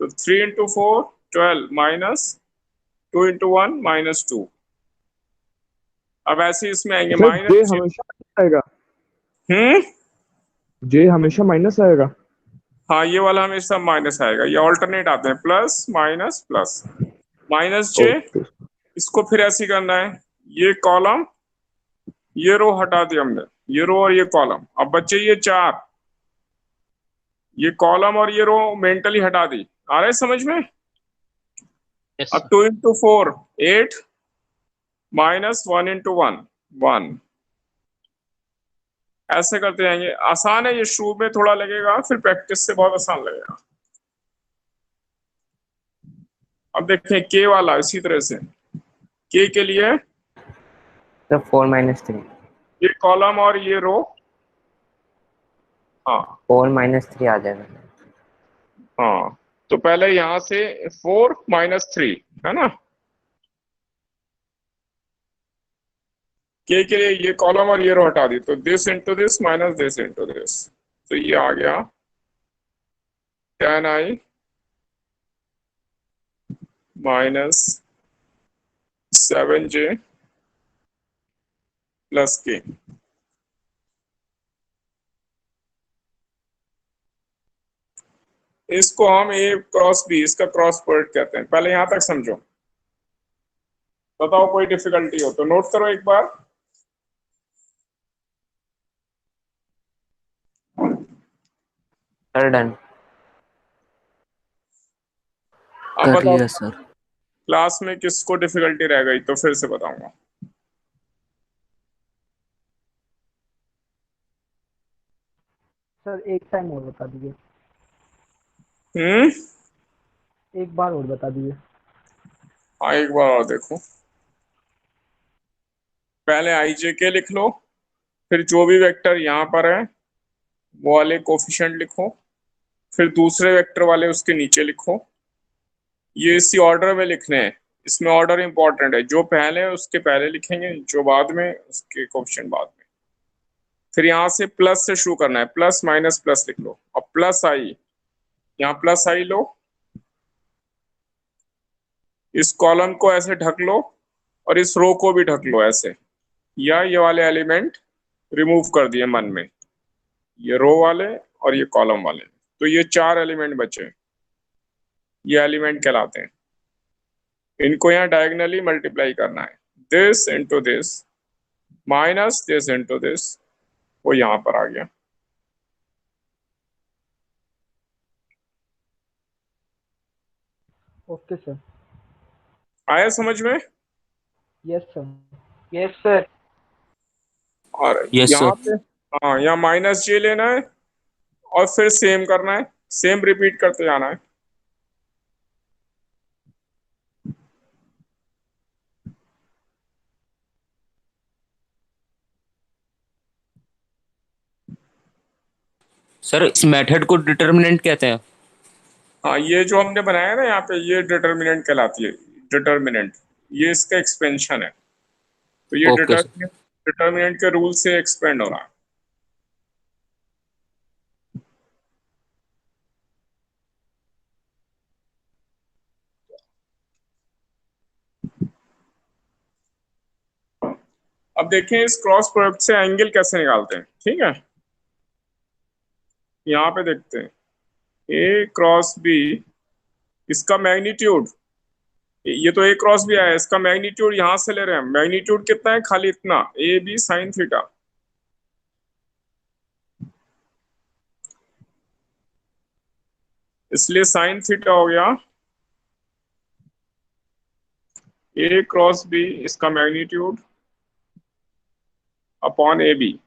[SPEAKER 1] तो 3 इंटू 4 12 माइनस 2 इंटू 1 माइनस 2। अब ऐसे इसमें आएंगे
[SPEAKER 11] जे
[SPEAKER 1] माइनस,
[SPEAKER 11] हमेशा आएगा, जे हमेशा माइनस आएगा।
[SPEAKER 1] हाँ ये वाला हमेशा माइनस आएगा, ये ऑल्टरनेट आते हैं, प्लस माइनस प्लस माइनस जे। इसको फिर ऐसे ही करना है, ये कॉलम ये रो हटा दी हमने, ये रो और ये कॉलम। अब बच्चे ये 4, ये कॉलम और ये रो मेंटली हटा दी। आ रहा है समझ में?
[SPEAKER 2] यस
[SPEAKER 1] अब 2 इंटू 4 8 माइनस 1 इंटू 1 1। ऐसे करते जाएंगे। आसान है ये, शुरू में थोड़ा लगेगा, फिर प्रैक्टिस से बहुत आसान लगेगा। अब देखें के वाला, इसी तरह से के लिए
[SPEAKER 4] तो 4 माइनस 3,
[SPEAKER 1] ये कॉलम और ये रो, हाँ
[SPEAKER 4] 4 माइनस 3 आ जाएगा।
[SPEAKER 1] हाँ, तो पहले यहां से 4 माइनस 3 है ना, के लिए ये कॉलम और ये रो हटा दी, तो this into this minus this into this, तो ये आ गया 10i minus 7j plus k। इसको हम a क्रॉस b, इसका क्रॉस प्रोडक्ट कहते हैं। पहले यहां तक समझो, बताओ कोई डिफिकल्टी हो तो नोट करो एक बार।
[SPEAKER 6] Sir done.
[SPEAKER 1] अब
[SPEAKER 6] कर
[SPEAKER 1] बताओ
[SPEAKER 6] लिया सर।
[SPEAKER 1] क्लास में किसको डिफिकल्टी रह गई, तो फिर से बताऊंगा।
[SPEAKER 10] सर एक टाइम और बता दीजिए,
[SPEAKER 1] हम्म,
[SPEAKER 10] एक बार और बता दीजिए।
[SPEAKER 1] हाँ एक बार और देखो। पहले आई जे के लिख लो, फिर जो भी वेक्टर यहाँ पर है वो वाले कोफिशिएंट लिखो, फिर दूसरे वेक्टर वाले उसके नीचे लिखो। ये इसी ऑर्डर में लिखने हैं, इसमें ऑर्डर इंपॉर्टेंट है, जो पहले है उसके पहले लिखेंगे, जो बाद में उसके कोफिशिएंट बाद में। फिर यहाँ से प्लस से शुरू करना है, प्लस माइनस प्लस लिख लो। अब प्लस आई, यहाँ प्लस आई लो, इस कॉलम को ऐसे ढक लो और इस रो को भी ढक लो ऐसे, या ये वाले एलिमेंट रिमूव कर दिए मन में, ये रो वाले और ये कॉलम वाले, तो ये 4 एलिमेंट बचे, ये एलिमेंट कहलाते हैं। इनको यहाँ डायगनली मल्टीप्लाई करना है, this into this minus this into this, वो यहाँ पर आ गया।
[SPEAKER 10] Okay sir.
[SPEAKER 1] आया समझ में?
[SPEAKER 10] Yes sir.
[SPEAKER 9] Yes sir.
[SPEAKER 1] और
[SPEAKER 8] यस
[SPEAKER 1] यहाँ
[SPEAKER 8] सर।
[SPEAKER 1] पे हाँ, यहाँ माइनस जे लेना है और फिर सेम करना है, सेम रिपीट करते जाना है।
[SPEAKER 8] सर इस मेथड को डिटर्मिनेंट कहते हैं।
[SPEAKER 1] हाँ, ये जो हमने बनाया है ना यहाँ पे, ये डिटर्मिनेंट कहलाती है। डिटर्मिनेंट, ये इसका एक्सपेंशन है, तो ये
[SPEAKER 8] ओके सर।
[SPEAKER 1] डिटर्मिनेंट के रूल से एक्सपेंड हो रहा है। अब देखें इस क्रॉस प्रोडक्ट से एंगल कैसे निकालते हैं, ठीक है। यहाँ पे देखते हैं, ए क्रॉस बी, इसका मैग्नीट्यूड, ये तो ए क्रॉस बी आया, इसका मैग्नीट्यूड यहां से ले रहे हैं। मैग्नीट्यूड कितना है, खाली इतना, ए बी साइन थीटा। इसलिए साइन थीटा हो गया ए क्रॉस बी, इसका मैग्नीट्यूड अपॉन ए बी,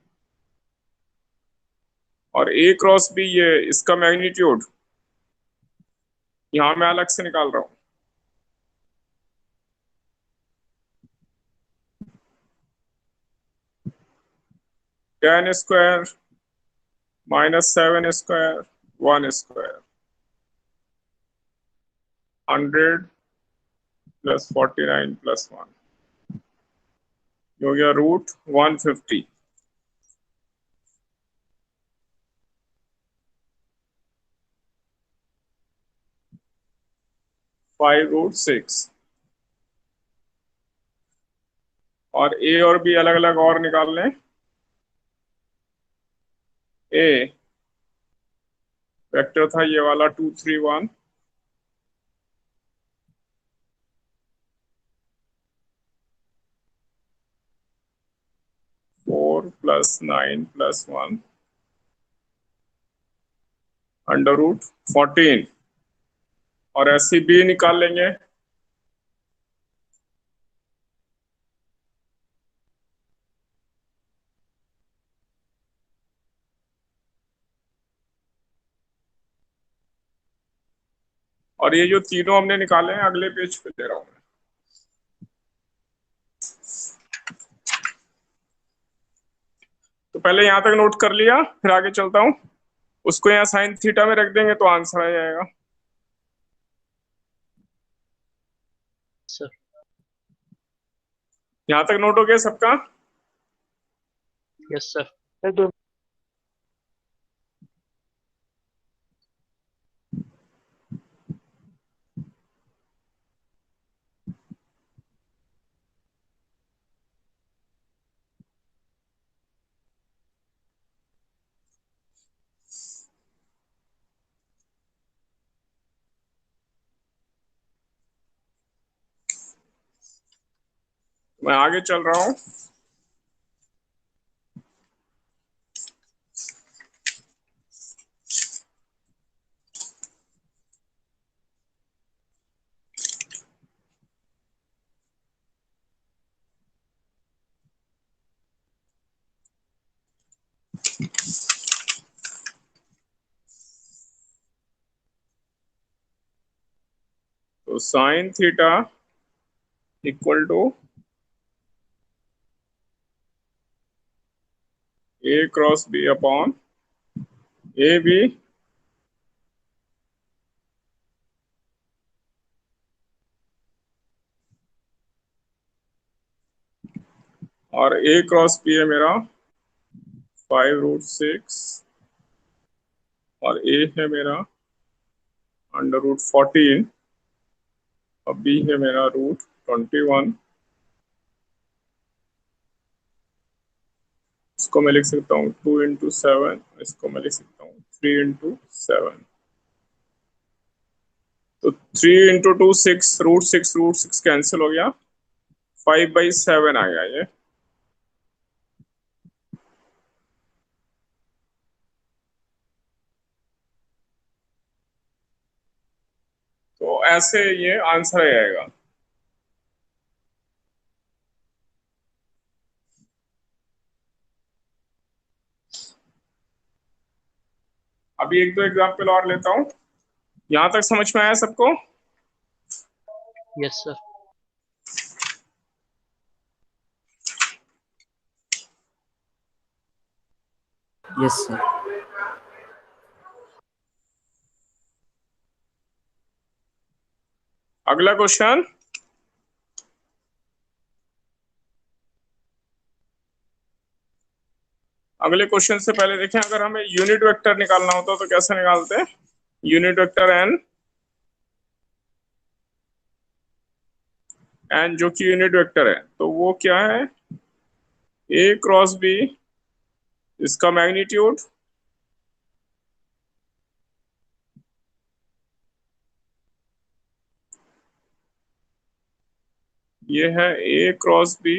[SPEAKER 1] और ए क्रॉस बी ये इसका मैग्नीट्यूड यहां मैं अलग से निकाल रहा हूं। Ten square minus 7 square 1 square 100 plus 49 plus 1, हो गया रूट 150। 5√6, और ए और बी अलग अलग और निकाल लें। ए वेक्टर था ये वाला 2 3 1, 4 प्लस 9 प्लस 1 √14, और ऐसी बी निकाल लेंगे। और ये जो तीनों हमने निकाले हैं अगले पेज पे दे रहा हूं मैं। तो पहले यहां तक नोट कर लिया, फिर आगे चलता हूं। उसको यहाँ साइन थीटा में रख देंगे तो आंसर आ जाएगा।
[SPEAKER 2] सर
[SPEAKER 1] यहां तक नोट हो गया सबका?
[SPEAKER 2] Yes, sir.
[SPEAKER 10] सर दो
[SPEAKER 1] मैं आगे चल रहा हूँ। तो sine theta equal to A cross B upon A B और ए क्रॉस बी है मेरा 5√6 और ए है मेरा √14 और बी है मेरा √21। इसको मैं लिख सकता हूँ 2 × 7, इसको मैं लिख सकता हूँ 3 × 7। तो 3 × 2 6, √6 कैंसिल हो गया, 5/7 आ गया ये। तो ऐसे ये आंसर आएगा। अभी एक दो एग्जाम्पल और लेता हूँ। यहां तक समझ में आया सबको?
[SPEAKER 2] Yes, sir.
[SPEAKER 6] Yes sir.
[SPEAKER 1] अगला क्वेश्चन, अगले क्वेश्चन से पहले देखें, अगर हमें यूनिट वेक्टर निकालना होता तो कैसे निकालते हैं? यूनिट वेक्टर एन जो कि यूनिट वेक्टर है, तो वो क्या है? ए क्रॉस बी, इसका मैग्नीट्यूड ये है ए क्रॉस बी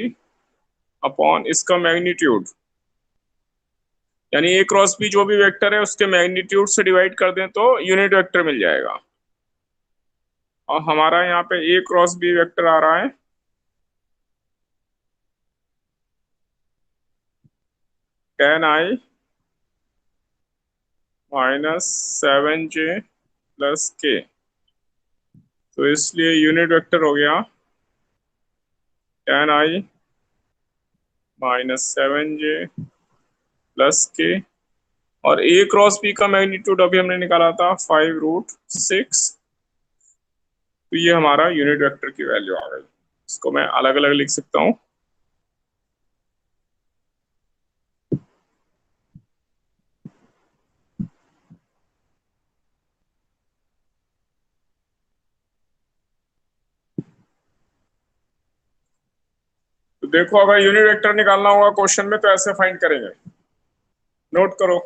[SPEAKER 1] अपॉन इसका मैग्नीट्यूड, यानी ए क्रॉस बी जो भी वेक्टर है उसके मैग्नीट्यूड से डिवाइड कर दें तो यूनिट वेक्टर मिल जाएगा। और हमारा यहाँ पे ए क्रॉस बी वेक्टर आ रहा है 10i - 7j + k। तो इसलिए यूनिट वेक्टर हो गया 10i - 7j + k। और ए क्रॉस बी का मैग्नीट्यूड अभी हमने निकाला था 5√6। तो ये हमारा यूनिट वेक्टर की वैल्यू आ गई। इसको मैं अलग अलग लिख सकता हूँ। तो देखो, अगर यूनिट वेक्टर निकालना होगा क्वेश्चन में तो ऐसे फाइंड करेंगे। नोट करो,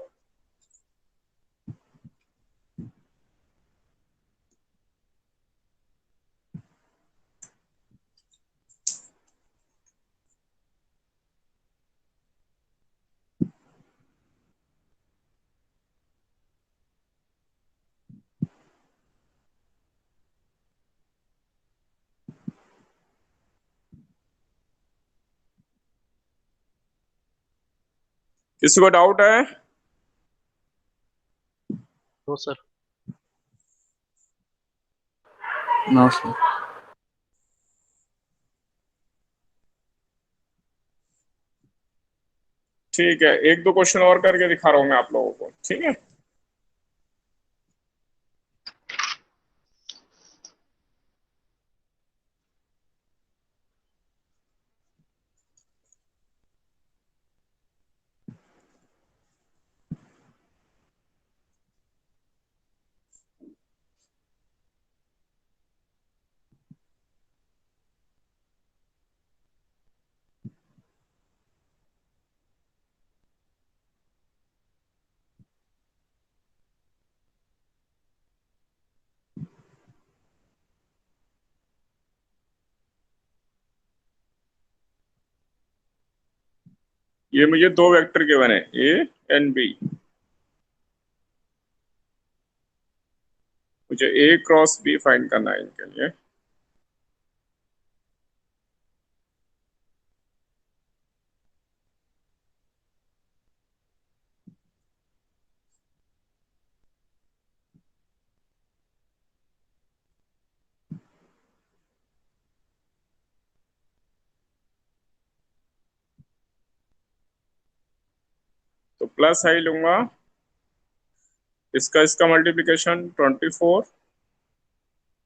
[SPEAKER 1] किसी को डाउट है?
[SPEAKER 2] No, sir.
[SPEAKER 6] No sir.
[SPEAKER 1] ठीक है, एक दो क्वेश्चन और करके दिखा रहा हूं मैं आप लोगों को, ठीक है? ये मुझे दो वेक्टर गिवन है ए एंड बी, मुझे ए क्रॉस बी फाइंड करना है इनके लिए। तो प्लस आई लूंगा, इसका मल्टीप्लिकेशन 24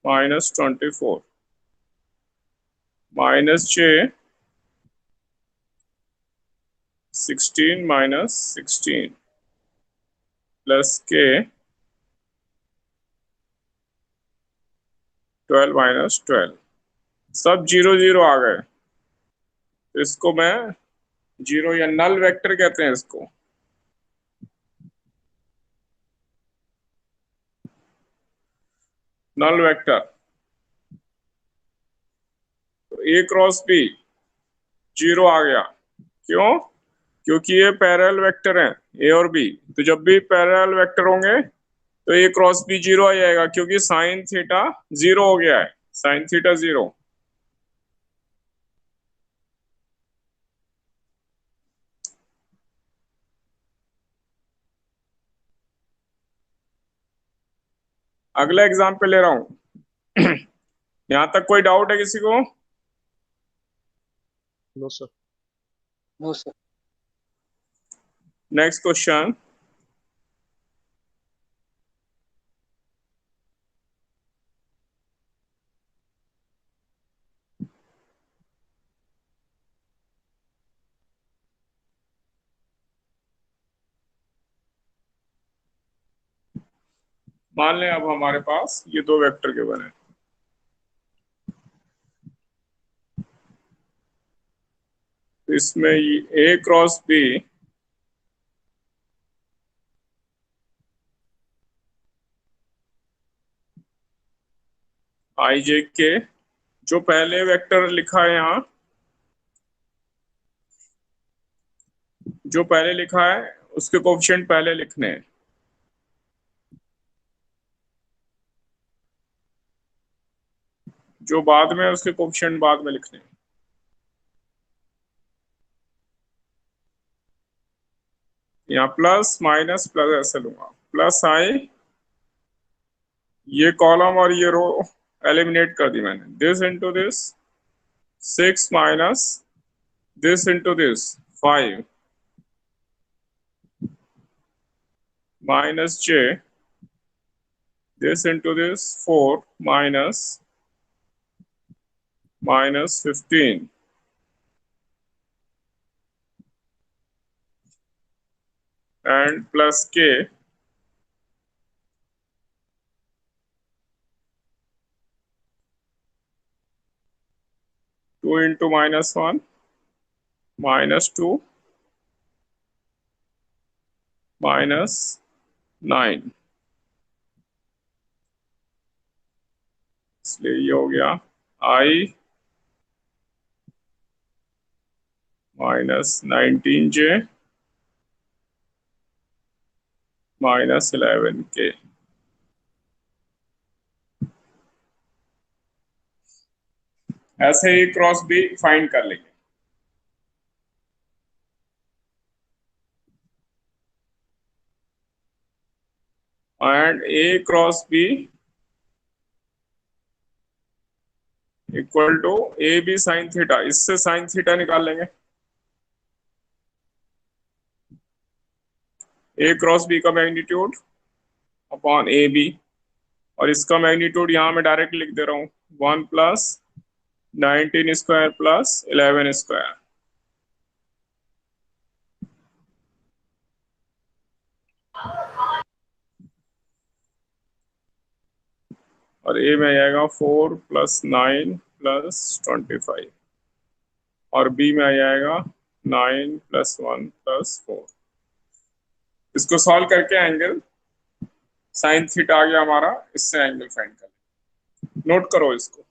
[SPEAKER 1] माइनस 24 माइनस जे 16 माइनस 16 प्लस के 12 माइनस 12, सब 0 0 आ गए। तो इसको मैं जीरो या नल वेक्टर कहते हैं इसको। नल वेक्टर, तो ए क्रॉस बी 0 आ गया। क्यों? क्योंकि ये पैरेलल वेक्टर हैं ए और बी, तो जब भी पैरेलल वेक्टर होंगे तो ए क्रॉस बी 0 आ जाएगा, क्योंकि साइन थीटा 0 हो गया है, साइन थीटा 0। अगला एग्जाम्पल ले रहा हूं। यहां तक कोई डाउट है किसी को?
[SPEAKER 2] No sir.
[SPEAKER 9] No sir.
[SPEAKER 1] Next question, मान लें अब हमारे पास ये दो वेक्टर के बने, तो इसमें ए क्रॉस बी आई जे के, जो पहले वेक्टर लिखा है यहाँ, जो पहले लिखा है उसके कोएफिशिएंट पहले लिखने हैं, जो बाद में उसके कोएफिशिएंट बाद में लिखने हैं। यहाँ प्लस माइनस प्लस ऐसे लूंगा, प्लस आई, ये कॉलम और ये रो एलिमिनेट कर दी मैंने, this into this 6 minus this into this 5 minus J this into this 4 minus 15 and plus k two into minus 1 minus 2 minus 9, इसलिए ये हो गया I minus 19j minus 11k। ऐसे ही क्रॉस बी फाइंड कर लेंगे। And A cross B equal to A B sine theta, इससे sine theta निकाल लेंगे। ए क्रॉस बी का मैग्नीट्यूड अपॉन ए बी, और इसका मैग्नीट्यूड यहाँ मैं डायरेक्ट लिख दे रहा हूँ, 1 प्लस 19 स्क्वायर प्लस 11 स्क्वायर। और ए में आएगा 4 प्लस 9 प्लस 25, और बी में आ जाएगा 9 प्लस 1 प्लस 4। इसको सॉल्व करके एंगल साइन थीटा आ गया हमारा, इससे एंगल फाइंड कर, नोट करो इसको।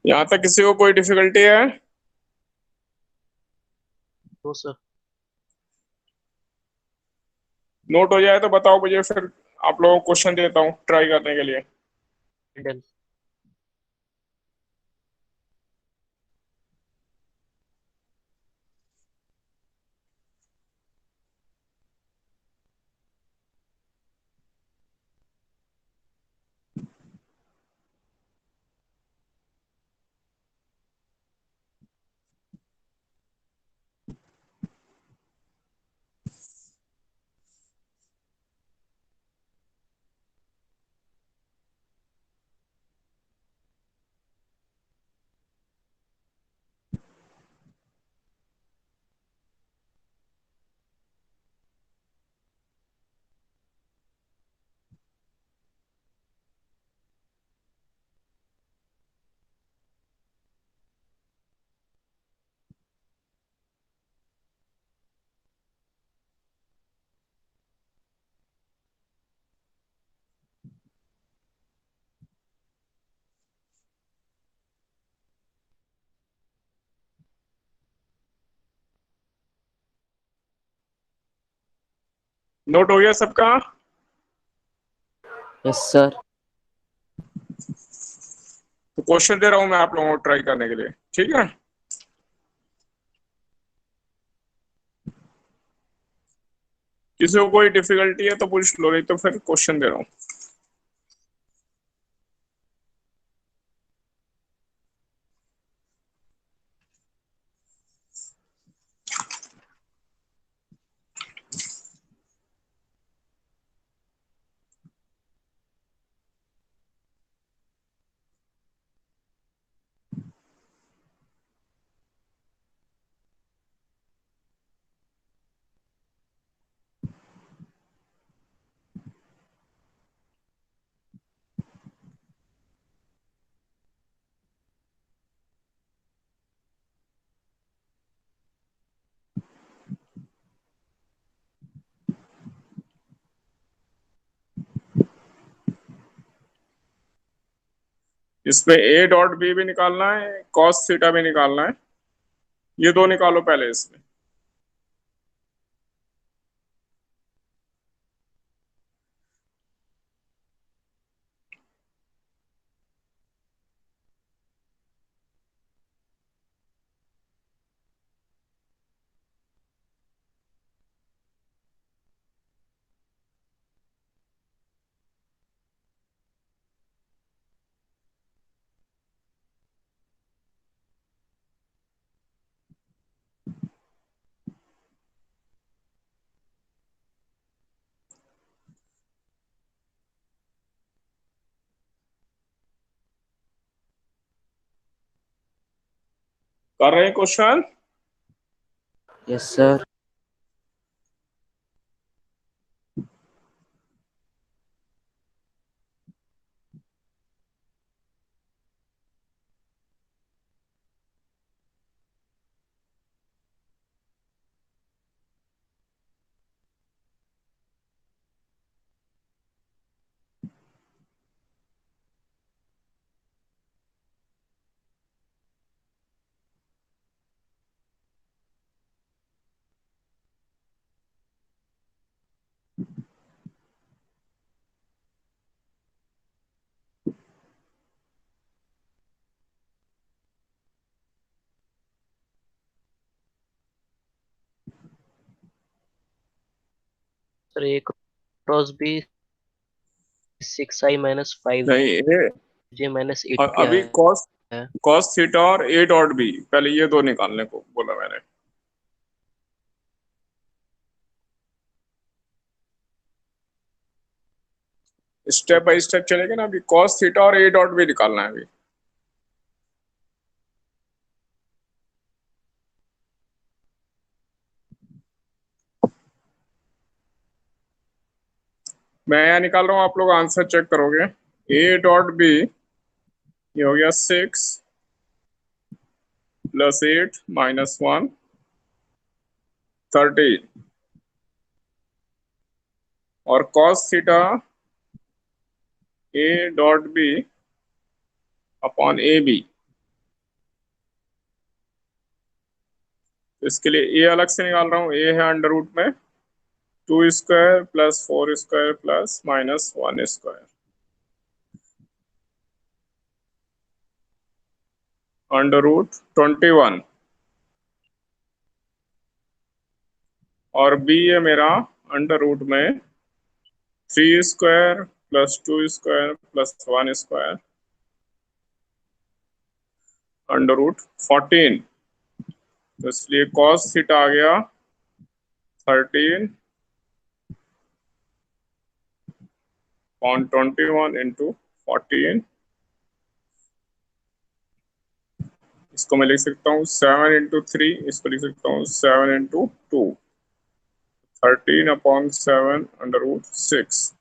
[SPEAKER 1] यहाँ तक किसी को कोई डिफिकल्टी है?
[SPEAKER 2] No sir.
[SPEAKER 1] नोट हो जाए तो बताओ मुझे, फिर आप लोगों को क्वेश्चन देता हूँ ट्राई करने के लिए।
[SPEAKER 2] डन।
[SPEAKER 1] नोट हो गया सबका?
[SPEAKER 6] Yes sir.
[SPEAKER 1] तो क्वेश्चन दे रहा हूँ मैं आप लोगों को ट्राई करने के लिए, ठीक है? किसी को कोई डिफिकल्टी है तो पूछ लो, नहीं तो फिर क्वेश्चन दे रहा हूँ। इसमें ए डॉट बी भी निकालना है, कॉस थीटा भी निकालना है। ये दो निकालो पहले इसमें। कर रहे हैं question?
[SPEAKER 6] Yes sir.
[SPEAKER 2] Sir a cross b 6i minus 5j
[SPEAKER 1] नहीं,
[SPEAKER 2] माइनस 8 क्या
[SPEAKER 1] अभी कॉस
[SPEAKER 2] है?
[SPEAKER 1] कॉस थीटा और ए डॉट बी, पहले ये दो निकालने को बोला मैंने। स्टेप बाय स्टेप चलेगा ना। अभी कॉस थीटा और ए डॉट बी निकालना है अभी। मैं यहाँ निकाल रहा हूँ, आप लोग आंसर चेक करोगे। ए डॉट बी, ये हो गया 6 प्लस 8 माइनस 1 13, और cos theta A dot B upon A B तो इसके लिए ए अलग से निकाल रहा हूँ। ए है अंडर रूट में 2 square plus 4 square plus minus 1 square under root 21, और बी है मेरा अंडर रूट में 3 square plus 2 square plus 1 square under root 14। तो इसलिए cos थीटा आ गया 13/21 इंटू 14। इसको मैं लिख सकता हूँ 7 इंटू 3, इसको लिख सकता हूँ 7 इंटू 2, 13/7 अंडर रूट 6।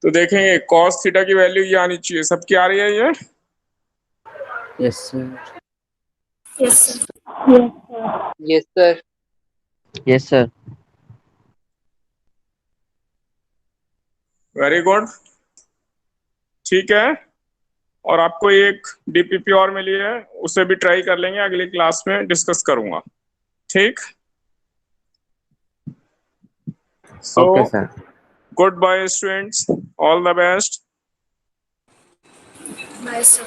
[SPEAKER 1] तो देखेंगे cos थीटा की वैल्यू ये आनी चाहिए। सबकी आ रही है ये?
[SPEAKER 6] Yes sir.
[SPEAKER 5] Yes sir.
[SPEAKER 9] Yes sir.
[SPEAKER 4] Yes sir.
[SPEAKER 1] Very good, ठीक है। और आपको एक डीपीपी और मिली है, उसे भी ट्राई कर लेंगे, अगली क्लास में डिस्कस करूंगा, ठीक। So
[SPEAKER 6] okay sir.
[SPEAKER 1] Goodbye students, all the best.
[SPEAKER 5] Bye sir.